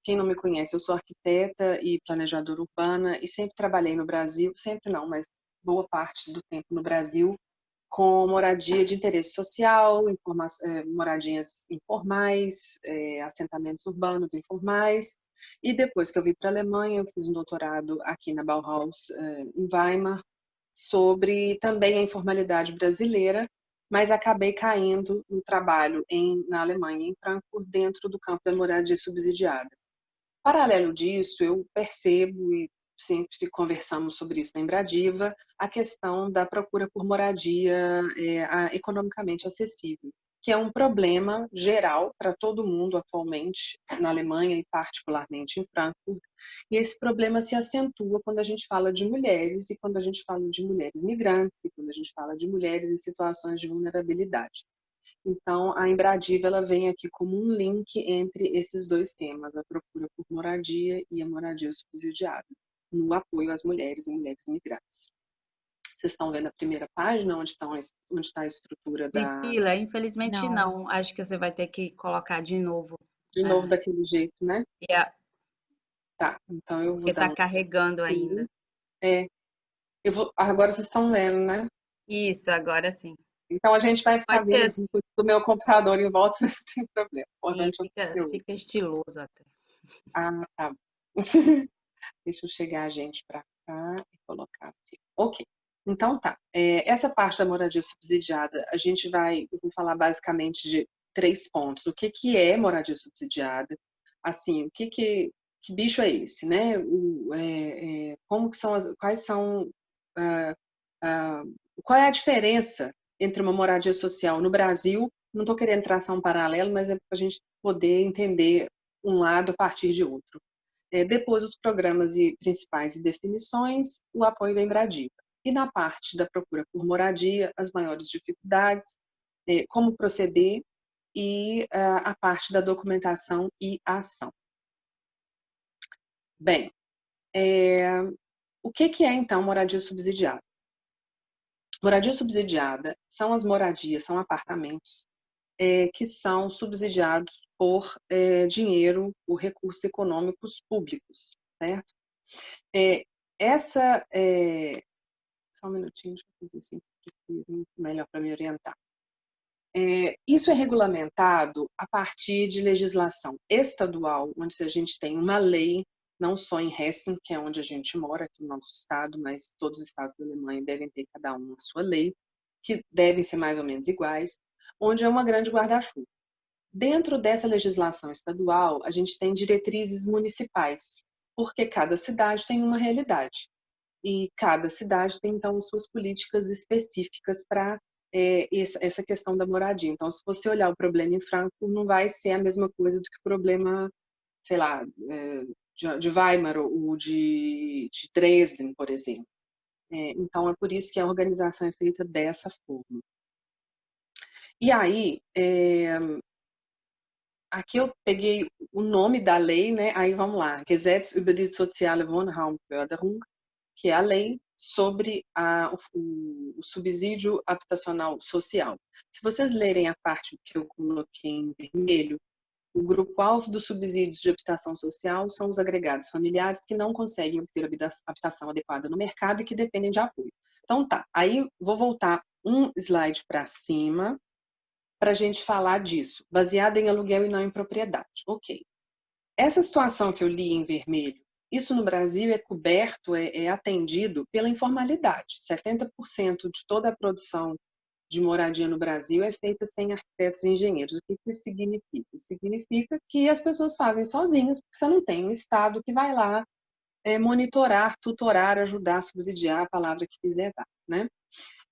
quem não me conhece, eu sou arquiteta e planejadora urbana e sempre trabalhei no Brasil, sempre não, mas boa parte do tempo no Brasil, com moradia de interesse social, moradias informais, assentamentos urbanos informais. E depois que eu vim para a Alemanha, eu fiz um doutorado aqui na Bauhaus, em Weimar, sobre também a informalidade brasileira, mas acabei caindo no trabalho na Alemanha, em Frankfurt, dentro do campo da moradia subsidiada. Paralelo disso, eu percebo, e sempre conversamos sobre isso na Embradiva, a questão da procura por moradia economicamente acessível, que é um problema geral para todo mundo atualmente, na Alemanha e particularmente em Frankfurt, e esse problema se acentua quando a gente fala de mulheres, e quando a gente fala de mulheres migrantes, e quando a gente fala de mulheres em situações de vulnerabilidade. Então, a Embradiva ela vem aqui como um link entre esses dois temas, a procura por moradia e a moradia subsidiada, no apoio às mulheres e mulheres imigrantes. Vocês estão vendo a primeira página, onde está a estrutura da... Priscila, infelizmente Não. não. Acho que você vai ter que colocar de novo. De novo, daquele jeito, né? Tá, então eu vou Porque dar está carregando ainda. Agora vocês estão vendo, né? Isso, agora sim. Então a gente vai ficar Pode vendo ser os assim. inputs do meu computador em volta, mas não tem problema. O E importante é o conteúdo. fica estiloso até. Ah, tá. Deixa eu chegar a gente para cá e colocar assim. Ok. Então tá. Essa parte da moradia subsidiada, eu vou falar basicamente de 3 pontos. O que é moradia subsidiada? Assim, que bicho é esse, né? Como que são quais são, ah, ah, qual é a diferença entre uma moradia social no Brasil? Não estou querendo traçar um paralelo, mas é para a gente poder entender um lado a partir de outro. Depois, os programas principais e definições, o apoio da Embradiva. E na parte da procura por moradia, as maiores dificuldades, como proceder e a parte da documentação e ação. Bem, o que é então moradia subsidiada? Moradia subsidiada são as moradias, são apartamentos que são subsidiados por dinheiro, por recursos econômicos públicos, certo? Só um minutinho, deixa eu fazer assim, melhor para me orientar. Isso é regulamentado a partir de legislação estadual, onde a gente tem uma lei, não só em Hessen, que é onde a gente mora, aqui no nosso estado, mas todos os estados da Alemanha devem ter cada um a sua lei, que devem ser mais ou menos iguais, onde é uma grande guarda-chuva. Dentro dessa legislação estadual, a gente tem diretrizes municipais, porque cada cidade tem uma realidade. E cada cidade tem, então, as suas políticas específicas para essa questão da moradia. Então, se você olhar o problema em Frankfurt, não vai ser a mesma coisa do que o problema, sei lá, de Weimar ou de Dresden, por exemplo. Então, é por isso que a organização é feita dessa forma. E aí, aqui eu peguei o nome da lei, né? Aí vamos lá. Gesetz über die soziale Wohnraumförderung, que é a lei sobre o subsídio habitacional social. Se vocês lerem a parte que eu coloquei em vermelho, o grupo-alvo dos subsídios de habitação social são os agregados familiares que não conseguem obter habitação adequada no mercado e que dependem de apoio. Então tá, aí vou voltar um slide para cima para a gente falar disso, baseado em aluguel e não em propriedade. Ok. Essa situação que eu li em vermelho, isso no Brasil é coberto, é atendido pela informalidade. 70% de toda a produção de moradia no Brasil é feita sem arquitetos e engenheiros. O que isso significa? Isso significa que as pessoas fazem sozinhas, porque você não tem um Estado que vai lá monitorar, tutorar, ajudar, subsidiar, a palavra que quiser dar, né?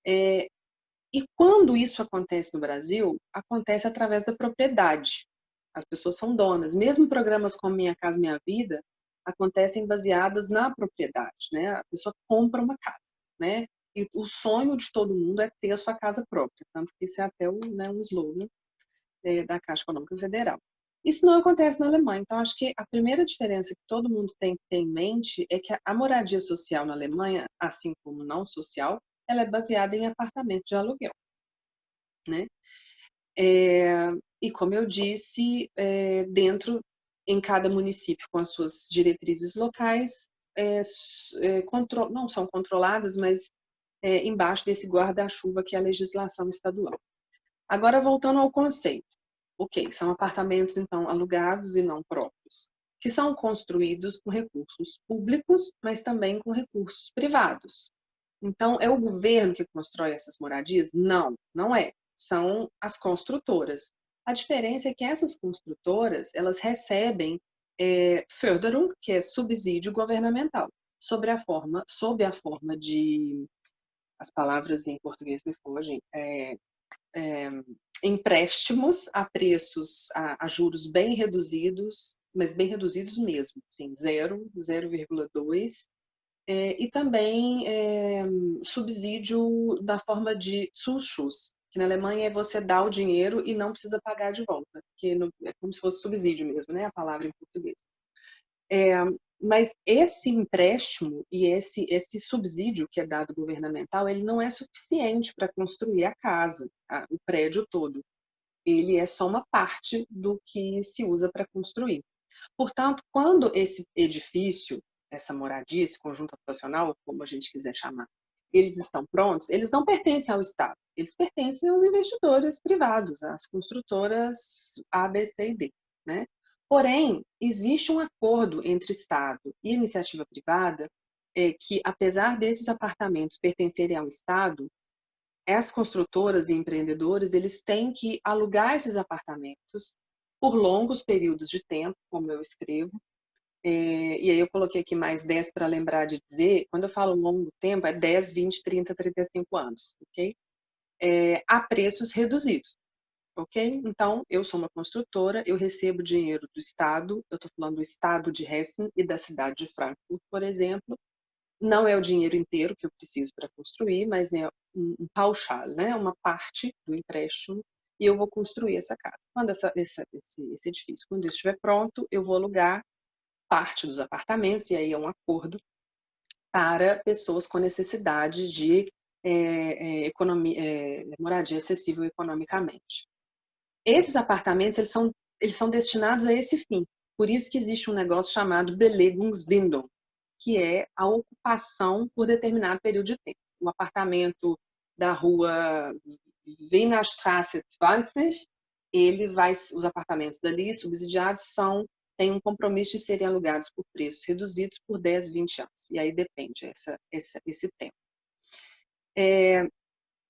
E quando isso acontece no Brasil, acontece através da propriedade. As pessoas são donas. Mesmo programas como Minha Casa Minha Vida acontecem baseadas na propriedade, né? A pessoa compra uma casa, né? E o sonho de todo mundo é ter a sua casa própria, tanto que isso é até um slogan da Caixa Econômica Federal. Isso não acontece na Alemanha. Então, acho que a primeira diferença que todo mundo tem que ter em mente é que a moradia social na Alemanha, assim como não social, ela é baseada em apartamento de aluguel, né? E como eu disse, dentro em cada município com as suas diretrizes locais, não são controladas, mas embaixo desse guarda-chuva que é a legislação estadual. Agora, voltando ao conceito. Ok, são apartamentos, então, alugados e não próprios, que são construídos com recursos públicos, mas também com recursos privados. Então, é o governo que constrói essas moradias? Não, não é. São as construtoras. A diferença é que essas construtoras, elas recebem Förderung, que é subsídio governamental, sob a forma de, as palavras em português me fogem, empréstimos a preços, a juros bem reduzidos, mas bem reduzidos mesmo, assim, 0,2, e também subsídio na forma de Zuschuss, que na Alemanha é você dar o dinheiro e não precisa pagar de volta, que é como se fosse subsídio mesmo, né, a palavra em português. Mas esse empréstimo e esse subsídio que é dado governamental, ele não é suficiente para construir a casa, o prédio todo. Ele é só uma parte do que se usa para construir. Portanto, quando esse edifício, essa moradia, esse conjunto habitacional, como a gente quiser chamar, eles estão prontos, eles não pertencem ao Estado, eles pertencem aos investidores privados, às construtoras A, B, C e D, né? Porém, existe um acordo entre Estado e iniciativa privada que, apesar desses apartamentos pertencerem ao Estado, as construtoras e empreendedores, eles têm que alugar esses apartamentos por longos períodos de tempo, como eu escrevo, e aí eu coloquei aqui mais 10 para lembrar de dizer, quando eu falo longo tempo, é 10, 20, 30, 35 anos, ok? A preços reduzidos, ok? Então, eu sou uma construtora, eu recebo dinheiro do Estado, eu estou falando do Estado de Hessen e da cidade de Frankfurt, por exemplo. Não é o dinheiro inteiro que eu preciso para construir, mas é um pauschal, né? Uma parte do empréstimo, e eu vou construir essa casa. Quando esse edifício, quando ele estiver pronto, eu vou alugar parte dos apartamentos, e aí é um acordo para pessoas com necessidade de moradia acessível economicamente. Esses apartamentos, eles são destinados a esse fim. Por isso que existe um negócio chamado Belegungsbindung, que é a ocupação por determinado período de tempo. O apartamento da rua Wienerstraße 20, os apartamentos dali subsidiados têm um compromisso de serem alugados por preços reduzidos por 10, 20 anos. E aí depende esse tempo.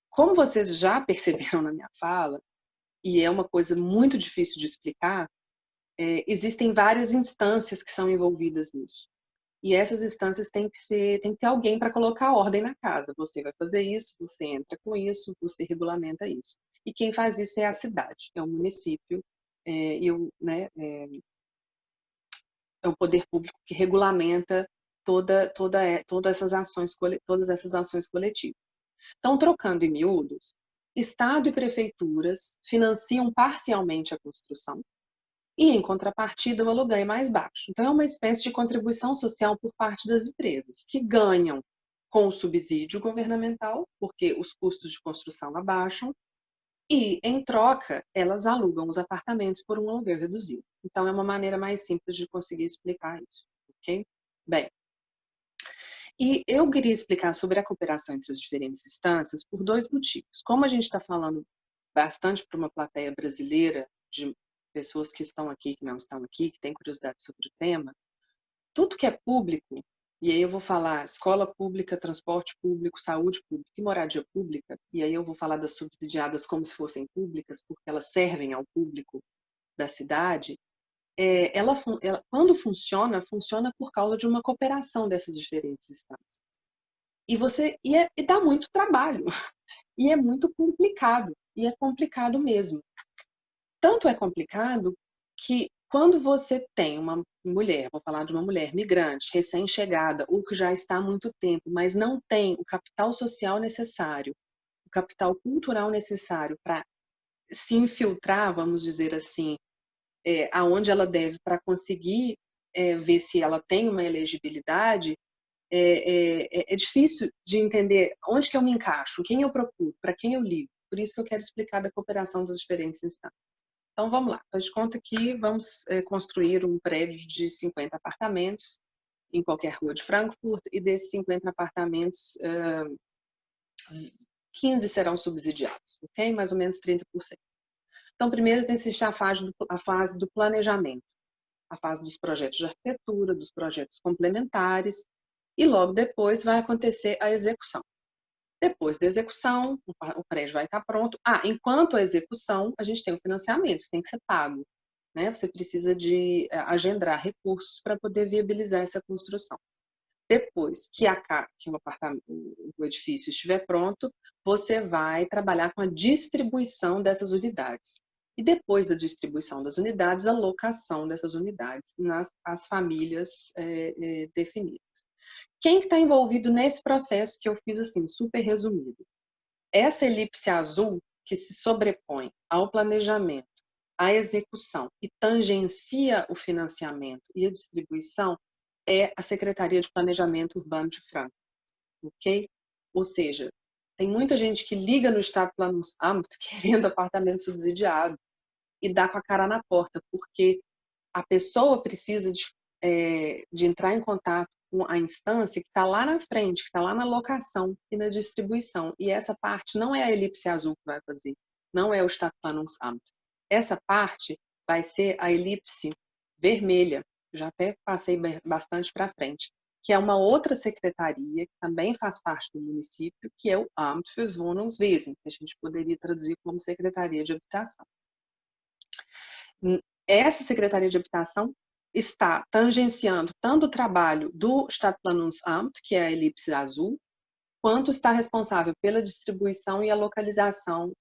Como vocês já perceberam na minha fala, e é uma coisa muito difícil de explicar, existem várias instâncias que são envolvidas nisso. E essas instâncias tem que ter alguém para colocar ordem na casa. Você vai fazer isso, você entra com isso, você regulamenta isso. E quem faz isso é a cidade, é o município, é o poder público que regulamenta todas essas ações coletivas. Então, trocando em miúdos, Estado e prefeituras financiam parcialmente a construção, e, em contrapartida, o aluguel é mais baixo. Então, é uma espécie de contribuição social por parte das empresas, que ganham com o subsídio governamental, porque os custos de construção abaixam, e, em troca, elas alugam os apartamentos por um aluguel reduzido. Então, é uma maneira mais simples de conseguir explicar isso, ok? Bem, e eu queria explicar sobre a cooperação entre as diferentes instâncias por dois motivos. Como a gente está falando bastante para uma plateia brasileira, de pessoas que estão aqui, que não estão aqui, que têm curiosidade sobre o tema, tudo que é público, e aí eu vou falar escola pública, transporte público, saúde pública e moradia pública, e aí eu vou falar das subsidiadas como se fossem públicas, porque elas servem ao público da cidade, quando funciona, funciona por causa de uma cooperação dessas diferentes instâncias. E dá muito trabalho, e é muito complicado, e é complicado mesmo. Tanto é complicado que quando você tem uma mulher, vou falar de uma mulher migrante, recém-chegada, ou que já está há muito tempo, mas não tem o capital social necessário, o capital cultural necessário para se infiltrar, vamos dizer assim, aonde ela deve para conseguir ver se ela tem uma elegibilidade, é difícil de entender onde que eu me encaixo, quem eu procuro, para quem eu ligo. Por isso que eu quero explicar da cooperação das diferentes instâncias. Então, vamos lá. Faz de conta que vamos construir um prédio de 50 apartamentos em qualquer rua de Frankfurt, e desses 50 apartamentos, 15 serão subsidiados, ok? Mais ou menos 30%. Então, primeiro existe a fase do planejamento, a fase dos projetos de arquitetura, dos projetos complementares, e logo depois vai acontecer a execução. Depois da execução, o prédio vai estar pronto. Enquanto a execução, a gente tem o financiamento, isso tem que ser pago, né? Você precisa de agendar recursos para poder viabilizar essa construção. Depois que o edifício estiver pronto, você vai trabalhar com a distribuição dessas unidades. E depois da distribuição das unidades, a locação dessas unidades nas famílias definidas. Quem que está envolvido nesse processo que eu fiz assim, super resumido? Essa elipse azul que se sobrepõe ao planejamento, à execução e tangencia o financiamento e a distribuição é a Secretaria de Planejamento Urbano de Frankfurt, ok? Ou seja, tem muita gente que liga no Stadtplanungsamt querendo apartamento subsidiado e dá com a cara na porta, porque a pessoa precisa de entrar em contato com a instância que está lá na frente, que está lá na locação e na distribuição. E essa parte não é a elipse azul que vai fazer, não é o Stadtplanungsamt. Essa parte vai ser a elipse vermelha, já até passei bastante para frente, que é uma outra secretaria que também faz parte do município, que é o Amt fürs Wohnungswesen, que a gente poderia traduzir como Secretaria de Habitação. Essa Secretaria de Habitação está tangenciando tanto o trabalho do Stadtplanungsamt, que é a elipse azul, quanto está responsável pela distribuição e a locação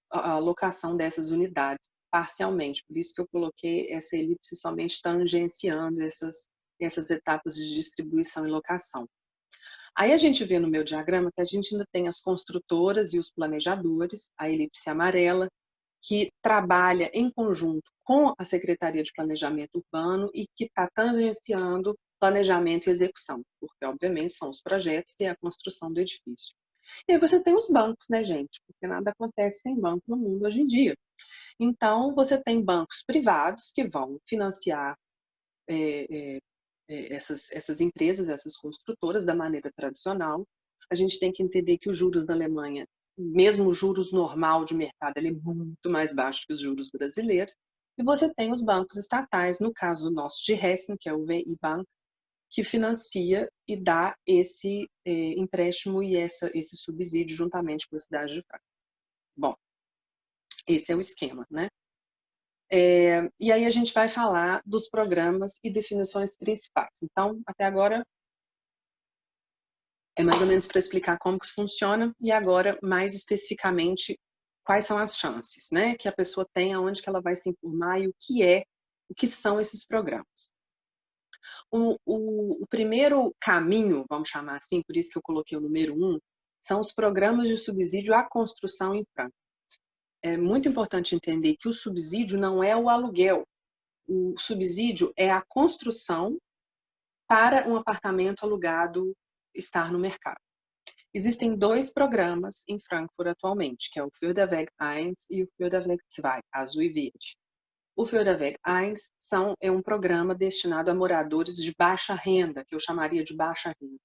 dessas unidades, parcialmente. Por isso que eu coloquei essa elipse somente tangenciando essas etapas de distribuição e locação. Aí a gente vê no meu diagrama que a gente ainda tem as construtoras e os planejadores, a elipse amarela, que trabalha em conjunto com a Secretaria de Planejamento Urbano e que está tangenciando planejamento e execução, porque, obviamente, são os projetos e a construção do edifício. E aí você tem os bancos, né, gente? Porque nada acontece sem banco no mundo hoje em dia. Então, você tem bancos privados que vão financiar essas empresas, essas construtoras, da maneira tradicional. A gente tem que entender que os juros da Alemanha, mesmo o juros normal de mercado, ele é muito mais baixo que os juros brasileiros. E você tem os bancos estatais, no caso nosso de Hessen, que é o VI Bank, que financia e dá esse empréstimo e esse subsídio juntamente com a cidade de Frankfurt. Bom, esse é o esquema, né? E aí a gente vai falar dos programas e definições principais. Então, até agora, é mais ou menos para explicar como que funciona e agora, mais especificamente, quais são as chances, né? Que a pessoa tem, aonde que ela vai se informar e o que são esses programas. O primeiro caminho, vamos chamar assim, por isso que eu coloquei o número 1, são os programas de subsídio à construção em Frankfurt. É muito importante entender que o subsídio não é o aluguel. O subsídio é a construção para um apartamento alugado estar no mercado. Existem 2 programas em Frankfurt atualmente, que é o Förderweg 1 e o Förderweg 2, azul e verde. O Förderweg 1 é um programa destinado a moradores de baixa renda, que eu chamaria de baixa renda.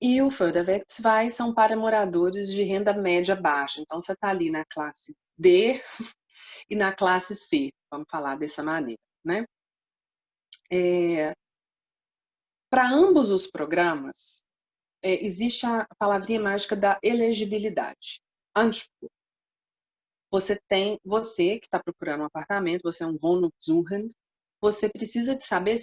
E o Förderweg 2 são para moradores de renda média baixa. Então, você está ali na classe D e na classe C, vamos falar dessa maneira, né? Para ambos os programas, existe a palavrinha mágica da elegibilidade. Anspruch. Você que está procurando um apartamento, você é um Wohnungssuchend, você precisa de saber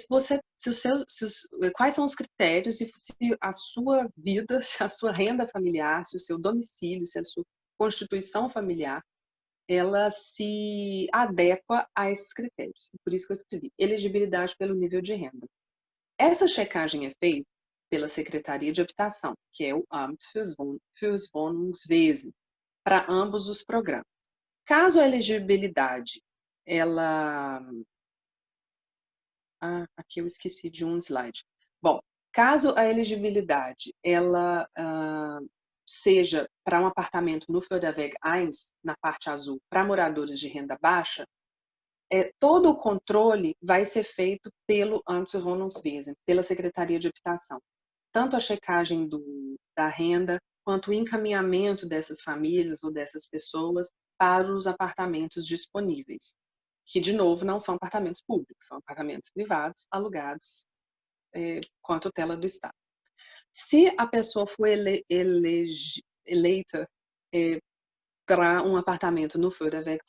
quais são os critérios e se a sua vida, se a sua renda familiar, se o seu domicílio, se a sua constituição familiar, ela se adequa a esses critérios. Por isso que eu escrevi elegibilidade pelo nível de renda. Essa checagem é feita pela Secretaria de Habitação, que é o Amt fürs Wohnungswesen, para ambos os programas. Caso a elegibilidade, aqui eu esqueci de um slide. Bom, caso a elegibilidade seja para um apartamento no Förderweg 1, na parte azul, para moradores de renda baixa, todo o controle vai ser feito pelo Amtswohnungswesen, pela Secretaria de Habitação. Tanto a checagem da renda, quanto o encaminhamento dessas famílias ou dessas pessoas para os apartamentos disponíveis, que, de novo, não são apartamentos públicos, são apartamentos privados, alugados com a tutela do Estado. Se a pessoa for eleita para um apartamento no Förderwerk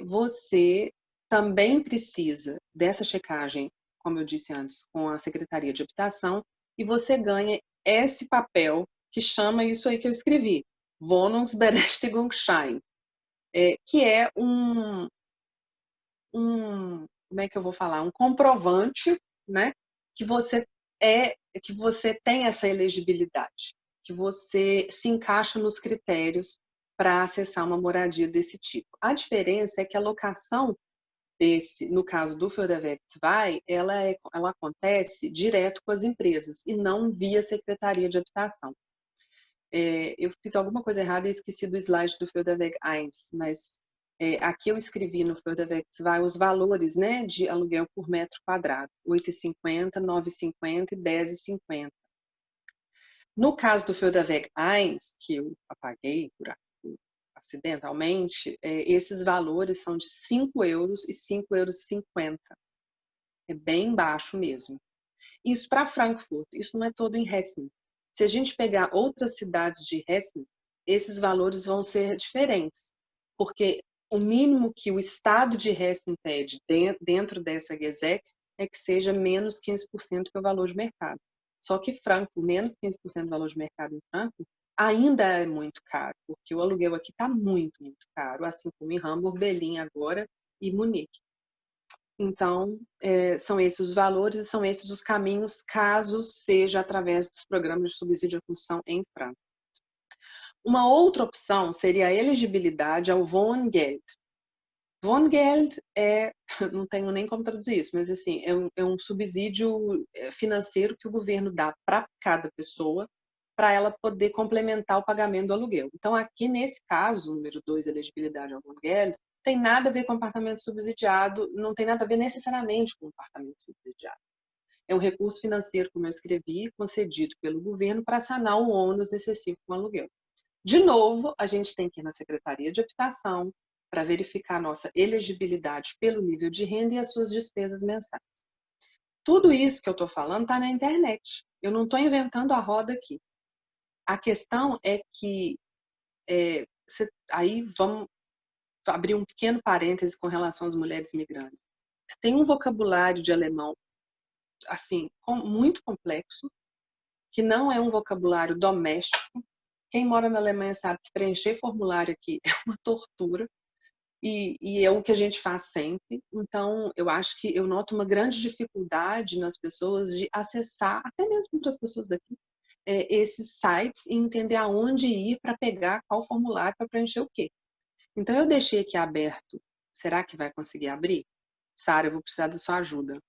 você também precisa dessa checagem, como eu disse antes, com a Secretaria de Habitação, e você ganha esse papel que chama isso aí que eu escrevi, Wohnungsberechtigungsschein, que é como é que eu vou falar? Um comprovante, né, que você que você tem essa elegibilidade, que você se encaixa nos critérios para acessar uma moradia desse tipo. A diferença é que a locação no caso do Förderwerk ela acontece direto com as empresas e não via Secretaria de Habitação. Eu fiz alguma coisa errada e esqueci do slide do Förderwerk 1, mas aqui eu escrevi no Förderwerk os valores, né, de aluguel por metro quadrado, 8,50, 9,50 e 10,50. No caso do Förderwerk 1, que eu apaguei acidentalmente, esses valores são de 5 euros e 5,50 euros. É bem baixo mesmo. Isso para Frankfurt, isso não é todo em Hessen. Se a gente pegar outras cidades de Hessen, esses valores vão ser diferentes, porque o mínimo que o estado de Hessen pede dentro dessa Gesetz é que seja menos 15% que o valor de mercado. Só que Frankfurt, menos 15% do valor de mercado em Frankfurt, ainda é muito caro, porque o aluguel aqui está muito, muito caro, assim como em Hamburg, Berlim agora e Munique. Então, são esses os valores e são esses os caminhos, caso seja através dos programas de subsídio à construção em Frankfurt. Uma outra opção seria a elegibilidade ao Wohngeld. Wohngeld não tenho nem como traduzir isso, mas assim, é um subsídio financeiro que o governo dá para cada pessoa, para ela poder complementar o pagamento do aluguel. Então, aqui nesse caso, número 2, elegibilidade ao Wohngeld, tem nada a ver com apartamento subsidiado, não tem nada a ver necessariamente com apartamento subsidiado. É um recurso financeiro, como eu escrevi, concedido pelo governo para sanar o ônus excessivo com o aluguel. De novo, a gente tem que ir na Secretaria de Habitação para verificar a nossa elegibilidade pelo nível de renda e as suas despesas mensais. Tudo isso que eu estou falando está na internet. Eu não estou inventando a roda aqui. A questão é que, aí vamos abrir um pequeno parêntese com relação às mulheres migrantes. Você tem um vocabulário de alemão, assim, muito complexo, que não é um vocabulário doméstico. Quem mora na Alemanha sabe que preencher formulário aqui é uma tortura. E é o que a gente faz sempre. Então, eu acho que eu noto uma grande dificuldade nas pessoas de acessar, até mesmo para as pessoas daqui, esses sites e entender aonde ir para pegar qual formulário para preencher o quê. Então, eu deixei aqui aberto. Será que vai conseguir abrir? Sara, eu vou precisar da sua ajuda.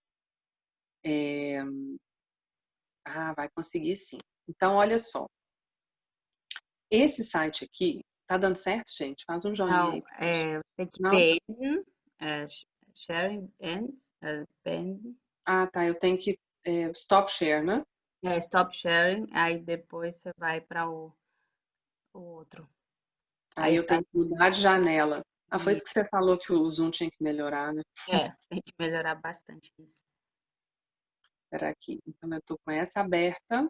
Vai conseguir sim. Então, olha só. Esse site aqui, tá dando certo, gente? Faz um joinha aí. Não, tem que Não? sharing and band. Tá. Eu tenho que stop share, né? Stop sharing, aí depois você vai para o outro. Aí eu tenho que mudar de janela. Foi isso Isso. que você falou que o Zoom tinha que melhorar, né? Tem que melhorar bastante isso. Espera aqui. Então eu tô com essa aberta.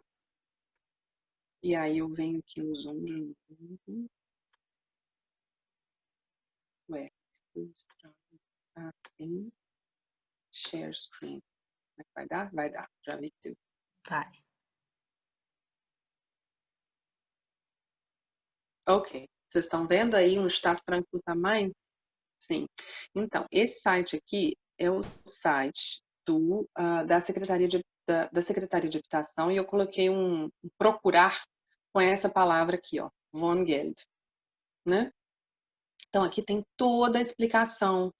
E aí eu venho aqui no Zoom de novo. Ué, assim. Share screen. Como é que vai dar? Vai dar. Já vi que deu. Vai. Ok. Vocês estão vendo aí um Estado franco do tamanho? Sim. Então, esse site aqui é o site da Secretaria da Secretaria de Habitação e eu coloquei um procurar com essa palavra aqui, ó, Wohngeld, né? Então, aqui tem toda a explicação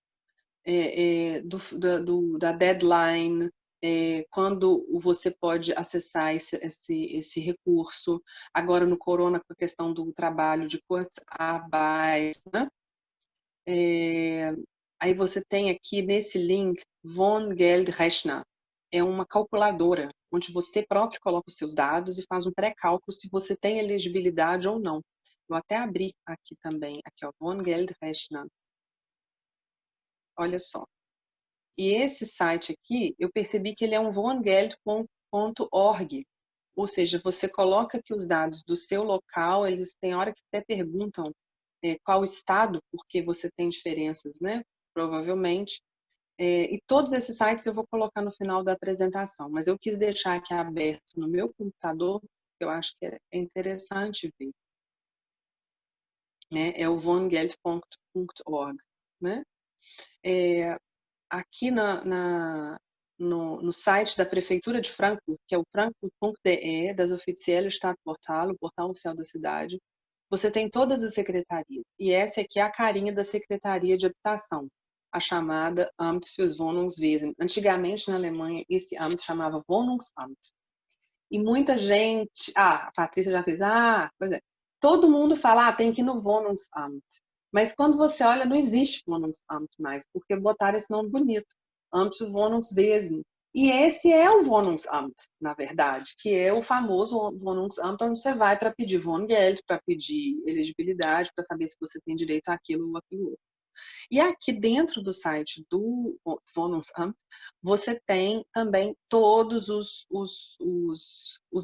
da deadline, quando você pode acessar esse recurso. Agora, no Corona, com a questão do trabalho de Kurzarbeit, né? Aí você tem aqui nesse link Wohngeldrechner. É uma calculadora, onde você próprio coloca os seus dados e faz um pré-cálculo se você tem elegibilidade ou não. Eu até abri aqui também, aqui ó, Wohngeldrechner. Olha só. E esse site aqui, eu percebi que ele é um wohngeld.org. Ou seja, você coloca aqui os dados do seu local, eles têm hora que até perguntam qual estado, porque você tem diferenças, né? Provavelmente. E todos esses sites eu vou colocar no final da apresentação, mas eu quis deixar aqui aberto no meu computador, que eu acho que é interessante ver. Né? É o wohngeld.org. Né? Aqui no site da Prefeitura de Frankfurt, que é o frankfurt.de, das Offizielle Stadtportal, o portal oficial da cidade, você tem todas as secretarias. E essa aqui é a carinha da Secretaria de Habitação, a chamada Amt fürs Wohnungswesen. Antigamente, na Alemanha, esse Amt chamava Wohnungsamt. E muita gente... a Patrícia já fez... pois é. Todo mundo fala, tem que ir no Wohnungsamt. Mas quando você olha, não existe Wohnungsamt mais, porque botaram esse nome bonito. Amt für Wohnungswesen. E esse é o Wohnungsamt, na verdade, que é o famoso Wohnungsamt, onde você vai para pedir Wohngeld, para pedir elegibilidade, para saber se você tem direito àquilo ou àquilo outro. E aqui dentro do site do Wohnungsamt, você tem também todos os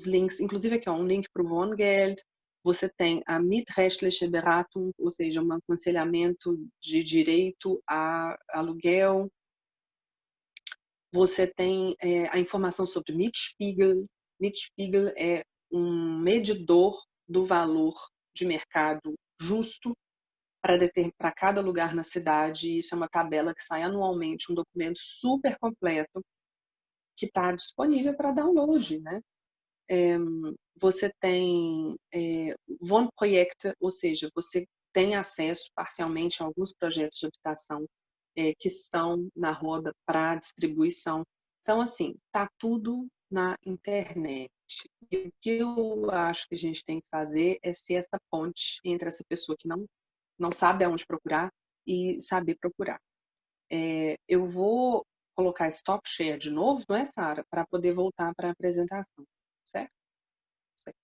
links, inclusive aqui, um link para o Wohngeld, você tem a Mietrechtliche Beratung, ou seja, um aconselhamento de direito a aluguel. Você tem a informação sobre Mietspiegel. Mietspiegel é um medidor do valor de mercado justo para cada lugar na cidade. Isso é uma tabela que sai anualmente, um documento super completo que está disponível para download, né? Você tem Wohnprojekte, ou seja, você tem acesso parcialmente a alguns projetos de habitação que estão na roda para distribuição. Então, assim, tá tudo na internet. E o que eu acho que a gente tem que fazer é ser essa ponte entre essa pessoa que não sabe aonde procurar e saber procurar. Eu vou colocar Stop Share de novo, não é, Sara? Para poder voltar para a apresentação, certo? Certo.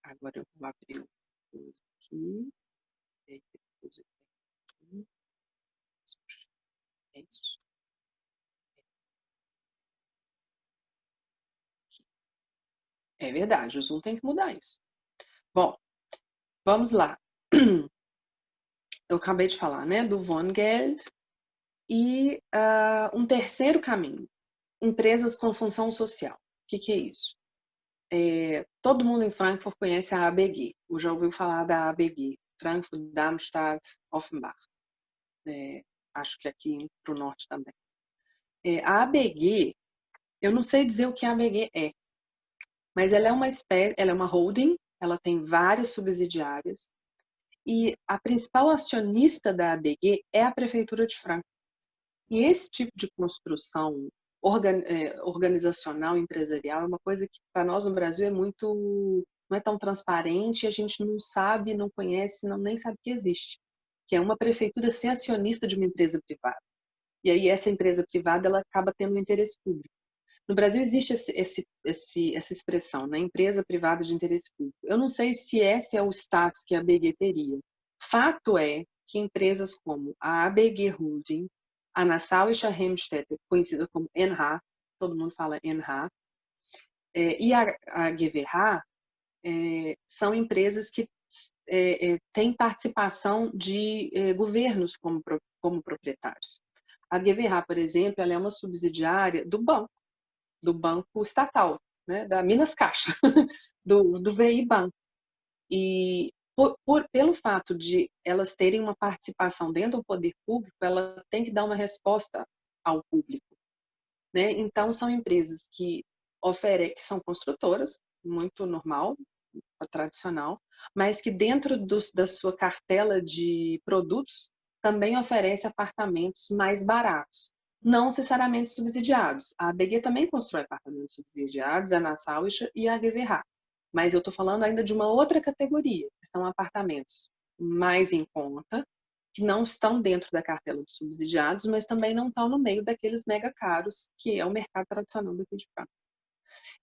Agora eu vou abrir o coisa aqui. É isso. É verdade, o Zoom tem que mudar isso. Bom, vamos lá. Eu acabei de falar, né, do Wohngeld e um terceiro caminho, empresas com função social. O que é isso? Todo mundo em Frankfurt conhece a ABG, ou já ouviu falar da ABG, Frankfurt, Darmstadt, Offenbach. Acho que aqui para o norte também. A ABG, eu não sei dizer o que a ABG é, mas ela é uma espécie, ela é uma holding, ela tem várias subsidiárias, e a principal acionista da ABG é a Prefeitura de Frankfurt. E esse tipo de construção organizacional, empresarial, é uma coisa que para nós no Brasil não é tão transparente, a gente não sabe, não conhece, nem sabe que existe, que é uma prefeitura ser acionista de uma empresa privada. E aí essa empresa privada ela acaba tendo um interesse público. No Brasil existe essa expressão, né? Empresa privada de interesse público. Eu não sei se esse é o status que a ABG teria. Fato é que empresas como a ABG Holding, a Nassauische Heimstätte, conhecida como NH, todo mundo fala NH, e a GmbH são empresas que têm participação de governos como proprietários. A GmbH, por exemplo, ela é uma subsidiária do banco estatal, né, da Minas Caixa, do VI Banco. E pelo fato de elas terem uma participação dentro do poder público, ela tem que dar uma resposta ao público. Né? Então, são empresas que são construtoras, muito normal, tradicional, mas que dentro da sua cartela de produtos também oferece apartamentos mais baratos, não necessariamente subsidiados. A ABG também constrói apartamentos subsidiados, a Nassauische e a GmbH. Mas eu estou falando ainda de uma outra categoria, que são apartamentos mais em conta, que não estão dentro da cartela dos subsidiados, mas também não estão no meio daqueles mega caros, que é o mercado tradicional daqui de Franca.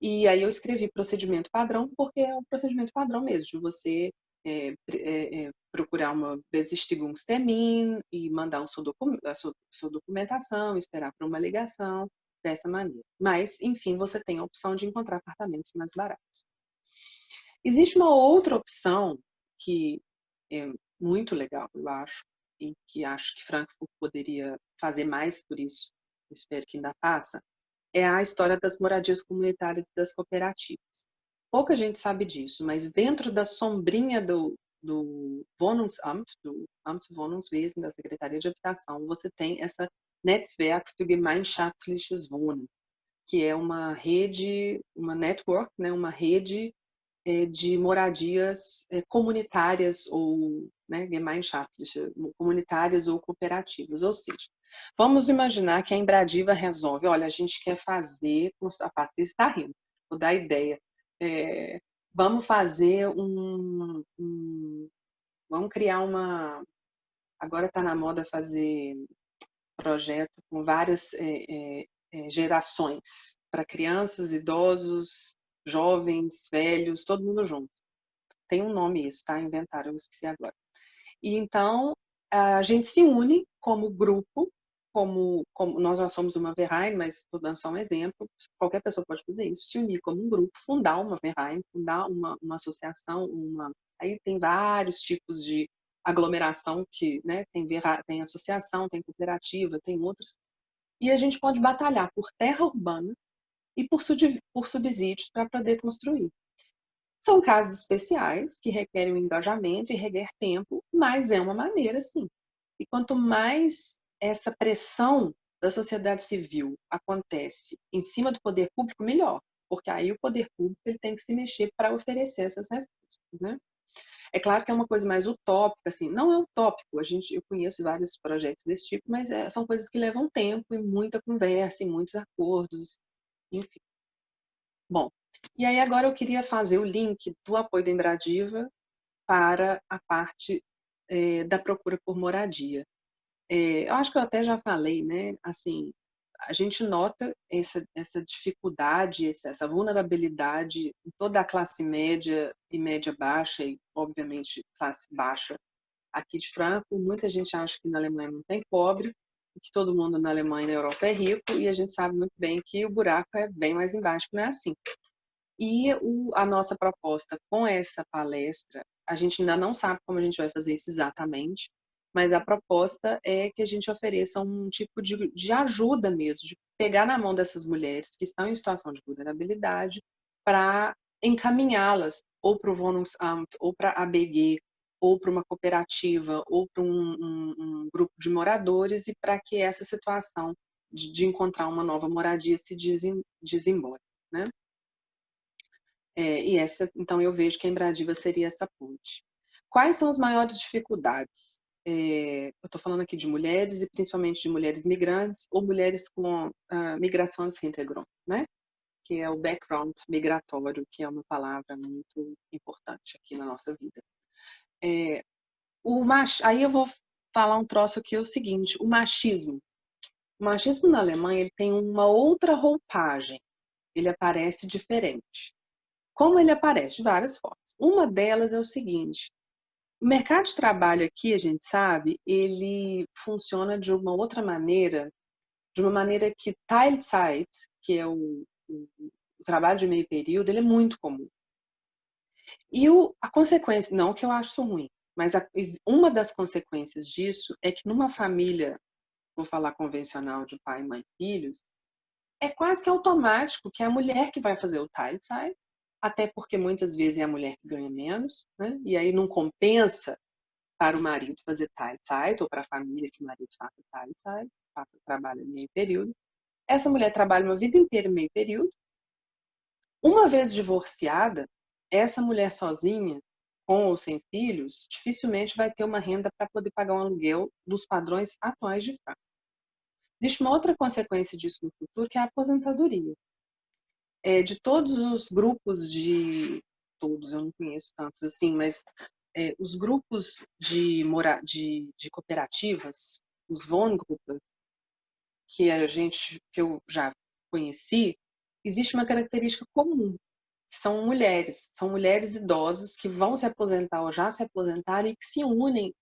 E aí eu escrevi procedimento padrão, porque é o procedimento padrão mesmo, de você procurar uma Besichtigungstermin e mandar a sua documentação, esperar por uma ligação, dessa maneira. Mas, enfim, você tem a opção de encontrar apartamentos mais baratos. Existe uma outra opção que é muito legal, eu acho, e que acho que Frankfurt poderia fazer mais por isso, eu espero que ainda faça, é a história das moradias comunitárias e das cooperativas. Pouca gente sabe disso, mas dentro da sombrinha do Wohnungsamt, do Amtswohnungswesen, da Secretaria de Habitação, você tem essa Netzwerk für gemeinschaftliches Wohnen, que é uma rede, uma network, né, uma rede de moradias comunitárias ou, né, Gemeinschaftliche, comunitárias ou cooperativas. Ou seja, vamos imaginar que a Embradiva resolve, olha, a gente quer fazer, a Patrícia está rindo, vou dar ideia, vamos fazer vamos criar agora está na moda fazer projeto com várias gerações, para crianças, idosos, jovens, velhos, todo mundo junto. Tem um nome isso, tá? Inventaram, eu esqueci agora. E então, a gente se une como grupo, como nós já somos uma Verein, mas estou dando só um exemplo, qualquer pessoa pode fazer isso, se unir como um grupo, fundar uma Verein, fundar uma associação, aí tem vários tipos de aglomeração que, né, tem associação, tem cooperativa, tem outros, e a gente pode batalhar por terra urbana e por subsídios para poder construir. São casos especiais que requerem um engajamento e requer tempo, mas é uma maneira, sim. E quanto mais essa pressão da sociedade civil acontece em cima do poder público, melhor. Porque aí o poder público ele tem que se mexer para oferecer essas respostas, né? É claro que é uma coisa mais utópica, assim, não é utópico, eu conheço vários projetos desse tipo, mas são coisas que levam tempo e muita conversa e muitos acordos, enfim. Bom, e aí agora eu queria fazer o link do apoio da Embradiva para a parte da procura por moradia. Eu acho que eu até já falei, né? Assim, a gente nota essa dificuldade, essa vulnerabilidade em toda a classe média e média baixa, e obviamente classe baixa aqui de Franco. Muita gente acha que na Alemanha não tem pobre, e que todo mundo na Alemanha e na Europa é rico, e a gente sabe muito bem que o buraco é bem mais embaixo, que não é assim. E a nossa proposta com essa palestra, a gente ainda não sabe como a gente vai fazer isso exatamente, mas a proposta é que a gente ofereça um tipo de ajuda mesmo, de pegar na mão dessas mulheres que estão em situação de vulnerabilidade para encaminhá-las ou para o Wohnungsamt, ou para a ABG, ou para uma cooperativa, ou para um grupo de moradores, e para que essa situação de encontrar uma nova moradia se desembore, né? Então eu vejo que a Embradiva seria essa ponte. Quais são as maiores dificuldades? Eu estou falando aqui de mulheres e principalmente de mulheres migrantes ou mulheres com Migrationshintergrund, né? Que é o background migratório, que é uma palavra muito importante aqui na nossa vida. Aí eu vou falar um troço aqui, é o seguinte, o machismo. O machismo na Alemanha ele tem uma outra roupagem, ele aparece diferente. Como ele aparece? De várias formas. Uma delas é o seguinte: o mercado de trabalho aqui, a gente sabe, ele funciona de uma outra maneira, de uma maneira que Teilzeit, que é o trabalho de meio período, ele é muito comum. E a consequência, não que eu acho ruim, mas uma das consequências disso é que numa família, vou falar convencional de pai, mãe e filhos, é quase que automático que é a mulher que vai fazer o Teilzeit, até porque muitas vezes é a mulher que ganha menos, né? E aí não compensa para o marido fazer Teilzeit, ou para a família que o marido faça Teilzeit, faça trabalho em meio período. Essa mulher trabalha uma vida inteira em meio período. Uma vez divorciada, essa mulher sozinha, com ou sem filhos, dificilmente vai ter uma renda para poder pagar um aluguel dos padrões atuais de França. Existe uma outra consequência disso no futuro, que é a aposentadoria. De todos os grupos todos, eu não conheço tantos assim, mas os grupos de cooperativas, os Wohngruppen, que eu já conheci, existe uma característica comum, que são mulheres idosas que vão se aposentar ou já se aposentaram e que se unem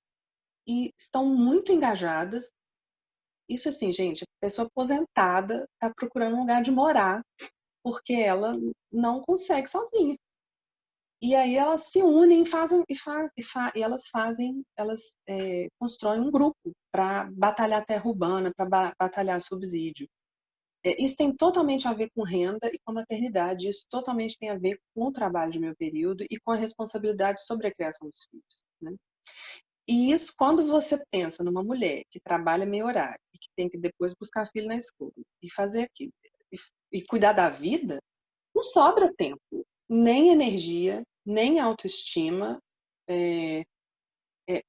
e estão muito engajadas. Isso assim, gente, a pessoa aposentada está procurando um lugar de morar porque ela não consegue sozinha. E aí elas se unem e constroem um grupo para batalhar terra urbana, para batalhar subsídio. Isso tem totalmente a ver com renda e com maternidade, isso totalmente tem a ver com o trabalho de meio período e com a responsabilidade sobre a criação dos filhos, né? E isso, quando você pensa numa mulher que trabalha meio horário e que tem que depois buscar filho na escola e fazer aquilo e cuidar da vida, não sobra tempo, nem energia, nem autoestima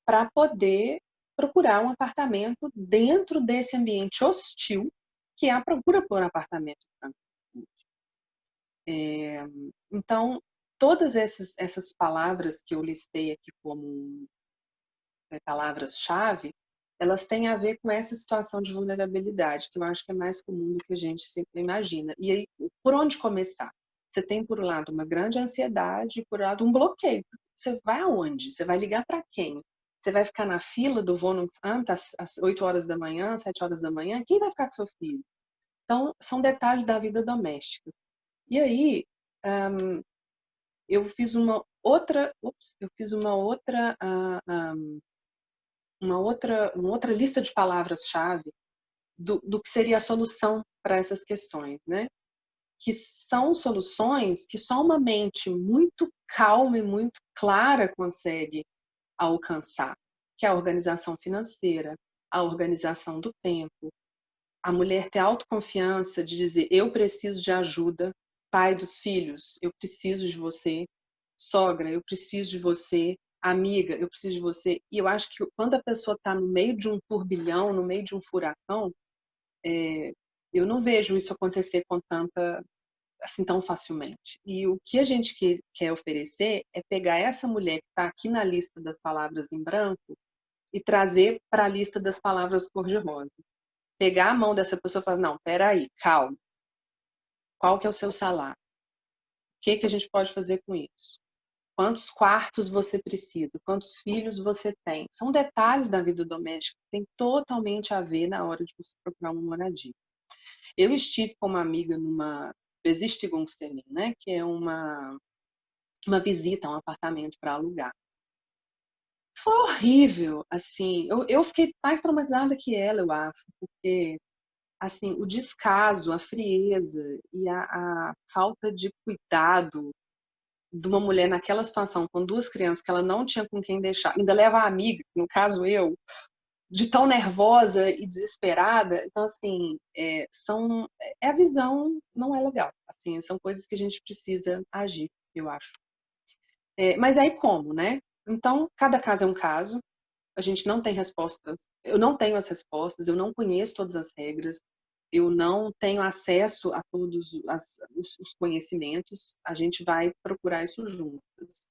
para poder procurar um apartamento dentro desse ambiente hostil que é a procura por um apartamento em Frankfurt. Então, todas essas palavras que eu listei aqui como palavras-chave, elas têm a ver com essa situação de vulnerabilidade, que eu acho que é mais comum do que a gente sempre imagina. E aí, por onde começar? Você tem, por um lado, uma grande ansiedade e, por outro lado, um bloqueio. Você vai aonde? Você vai ligar para quem? Você vai ficar na fila do Wohnungsamt às 8 horas da manhã, 7 horas da manhã? Quem vai ficar com seu filho? Então, são detalhes da vida doméstica. E aí, eu fiz uma outra lista de palavras-chave do que seria a solução para essas questões, né? Que são soluções que só uma mente muito calma e muito clara consegue alcançar, que é a organização financeira, a organização do tempo, a mulher ter autoconfiança de dizer eu preciso de ajuda, pai dos filhos, eu preciso de você, sogra, eu preciso de você, amiga, eu preciso de você. E eu acho que quando a pessoa está no meio de um turbilhão, no meio de um furacão, eu não vejo isso acontecer com tanta assim tão facilmente. E o que a gente quer oferecer é pegar essa mulher que está aqui na lista das palavras em branco e trazer para a lista das palavras cor-de-rosa. Pegar a mão dessa pessoa e falar, não, peraí, calma. Qual que é o seu salário? O que a gente pode fazer com isso? Quantos quartos você precisa? Quantos filhos você tem? São detalhes da vida doméstica que tem totalmente a ver na hora de você procurar uma moradia. Eu estive com uma amiga numa Besichtigungstermin, né, que é uma visita a um apartamento para alugar. Foi horrível, assim, eu fiquei mais traumatizada que ela, eu acho, porque assim, o descaso, a frieza e a falta de cuidado de uma mulher naquela situação, com duas crianças que ela não tinha com quem deixar, ainda leva a amiga, no caso eu, de tão nervosa e desesperada. Então, assim, a visão não é legal. Assim, são coisas que a gente precisa agir, eu acho. Mas aí como, né? Então, cada caso é um caso. A gente não tem respostas. Eu não tenho as respostas, eu não conheço todas as regras, eu não tenho acesso a todos os conhecimentos. A gente vai procurar isso juntas.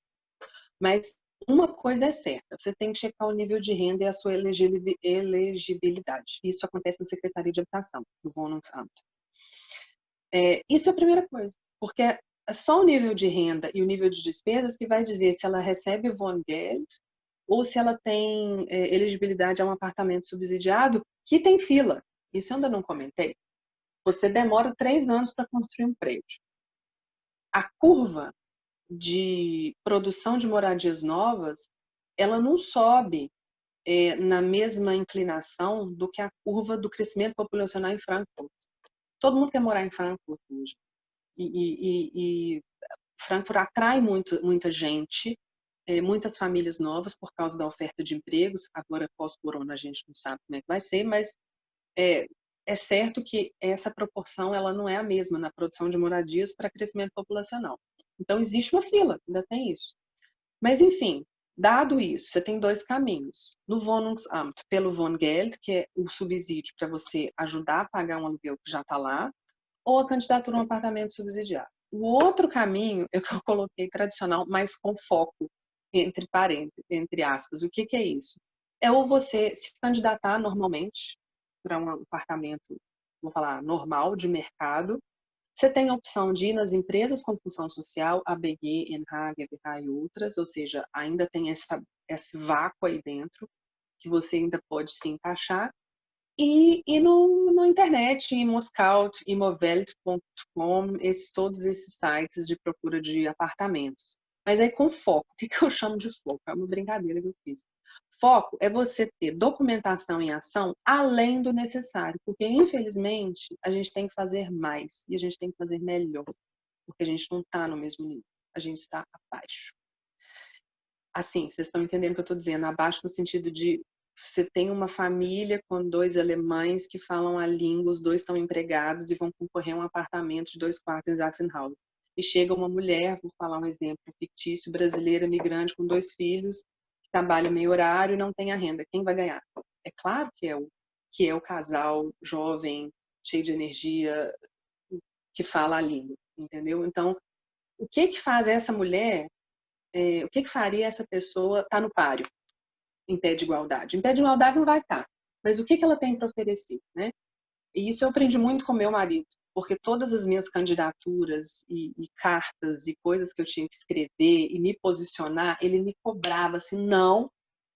Mas uma coisa é certa, você tem que checar o nível de renda e a sua elegibilidade. Isso acontece na Secretaria de Habitação, do Wohnungsamt. Isso é a primeira coisa, porque é só o nível de renda e o nível de despesas que vai dizer se ela recebe Wohngeld ou se ela tem elegibilidade a um apartamento subsidiado que tem fila. Isso eu ainda não comentei. Você demora 3 anos para construir um prédio. A curva de produção de moradias novas, ela não sobe na mesma inclinação do que a curva do crescimento populacional em Frankfurt. Todo mundo quer morar em Frankfurt hoje. E Frankfurt atrai muita gente, muitas famílias novas por causa da oferta de empregos. Agora, pós-corona, a gente não sabe como é que vai ser, mas é certo que essa proporção ela não é a mesma na produção de moradias para crescimento populacional. Então, existe uma fila, ainda tem isso. Mas, enfim, dado isso, você tem dois caminhos. No Wohnungsamt, pelo Wohngeld, que é o subsídio para você ajudar a pagar um aluguel que já está lá, ou a candidatura a um apartamento subsidiado. O outro caminho é o que eu coloquei tradicional, mas com foco entre aspas. O que que é isso? É ou você se candidatar normalmente para um apartamento, vou falar, normal, de mercado. Você tem a opção de ir nas empresas com função social, ABG, ENHA, GmbH e outras, ou seja, ainda tem esse vácuo aí dentro, que você ainda pode se encaixar. E no internet, Imosscout, Imovelt.com, todos esses sites de procura de apartamentos. Mas aí com foco. O que que eu chamo de foco? É uma brincadeira que eu fiz. Foco é você ter documentação em ação além do necessário, porque infelizmente a gente tem que fazer mais e a gente tem que fazer melhor, porque a gente não está no mesmo nível, a gente está abaixo. Assim, vocês estão entendendo o que eu estou dizendo, abaixo no sentido de você tem uma família com 2 alemães que falam a língua, os 2 estão empregados e vão concorrer a um apartamento de 2 quartos em Sachsenhausen. E chega uma mulher, vou falar um exemplo fictício, brasileira, migrante, com 2 filhos, que trabalha meio horário e não tem a renda. Quem vai ganhar? É claro que é o casal jovem, cheio de energia, que fala a língua, entendeu? Então, o que que faz essa mulher, o que que faria essa pessoa estar no páreo? Em pé de igualdade. Em pé de igualdade não vai estar. Mas o que que ela tem para oferecer, né? E isso eu aprendi muito com meu marido, porque todas as minhas candidaturas e cartas e coisas que eu tinha que escrever e me posicionar, ele me cobrava assim, não,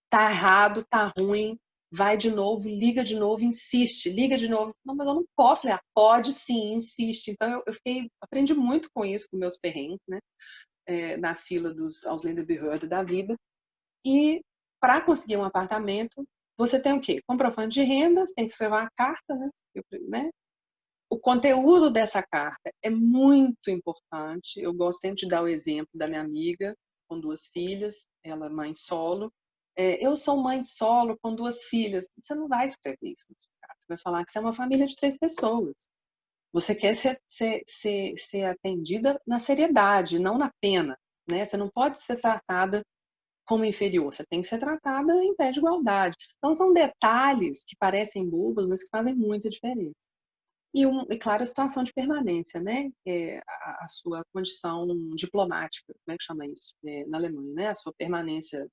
tá errado, tá ruim, vai de novo, liga de novo, insiste, liga de novo. Não, mas eu não posso, né? Pode sim, insiste. Então aprendi muito com isso, com meus perrengues, né? Na fila dos Ausländerbehörde da vida. E para conseguir um apartamento, você tem o quê? Comprovante de renda, você tem que escrever uma carta, né? O conteúdo dessa carta é muito importante. Eu gosto sempre de dar o exemplo da minha amiga com 2 filhas, ela é mãe solo. Eu sou mãe solo com 2 filhas. Você não vai escrever isso na sua carta. Você vai falar que você é uma família de 3 pessoas. Você quer ser atendida na seriedade, não na pena, né? Você não pode ser tratada como inferior, você tem que ser tratada em pé de igualdade. Então, são detalhes que parecem bobos, mas que fazem muita diferença. E claro, a situação de permanência, né? A sua condição diplomática, como é que chama isso? Na Alemanha, né? A sua permanência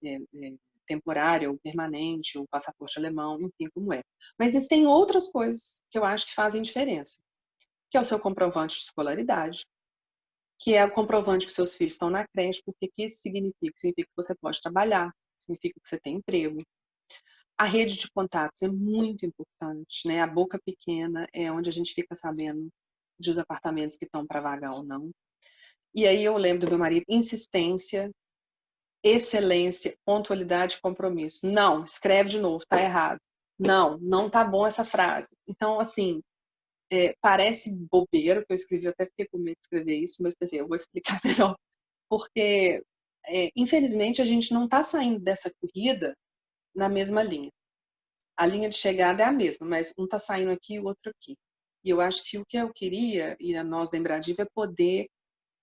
é, é, temporária ou permanente, o passaporte alemão, enfim, como é. Mas existem outras coisas que eu acho que fazem diferença, que é o seu comprovante de escolaridade, que é o comprovante que seus filhos estão na creche, porque que isso significa? Significa que você pode trabalhar, significa que você tem emprego. A rede de contatos é muito importante, né? A boca pequena é onde a gente fica sabendo dos apartamentos que estão para vagar ou não. E aí eu lembro do meu marido, insistência, excelência, pontualidade, compromisso. Não, escreve de novo, tá errado. Não, não tá bom essa frase. Então, assim, parece bobeira que eu escrevi, eu até fiquei com medo de escrever isso, mas pensei, eu vou explicar melhor. Porque, infelizmente, a gente não está saindo dessa corrida na mesma linha. A linha de chegada é a mesma, mas um está saindo aqui e o outro aqui. E eu acho que o que eu queria, e a nós da Embradiva, é poder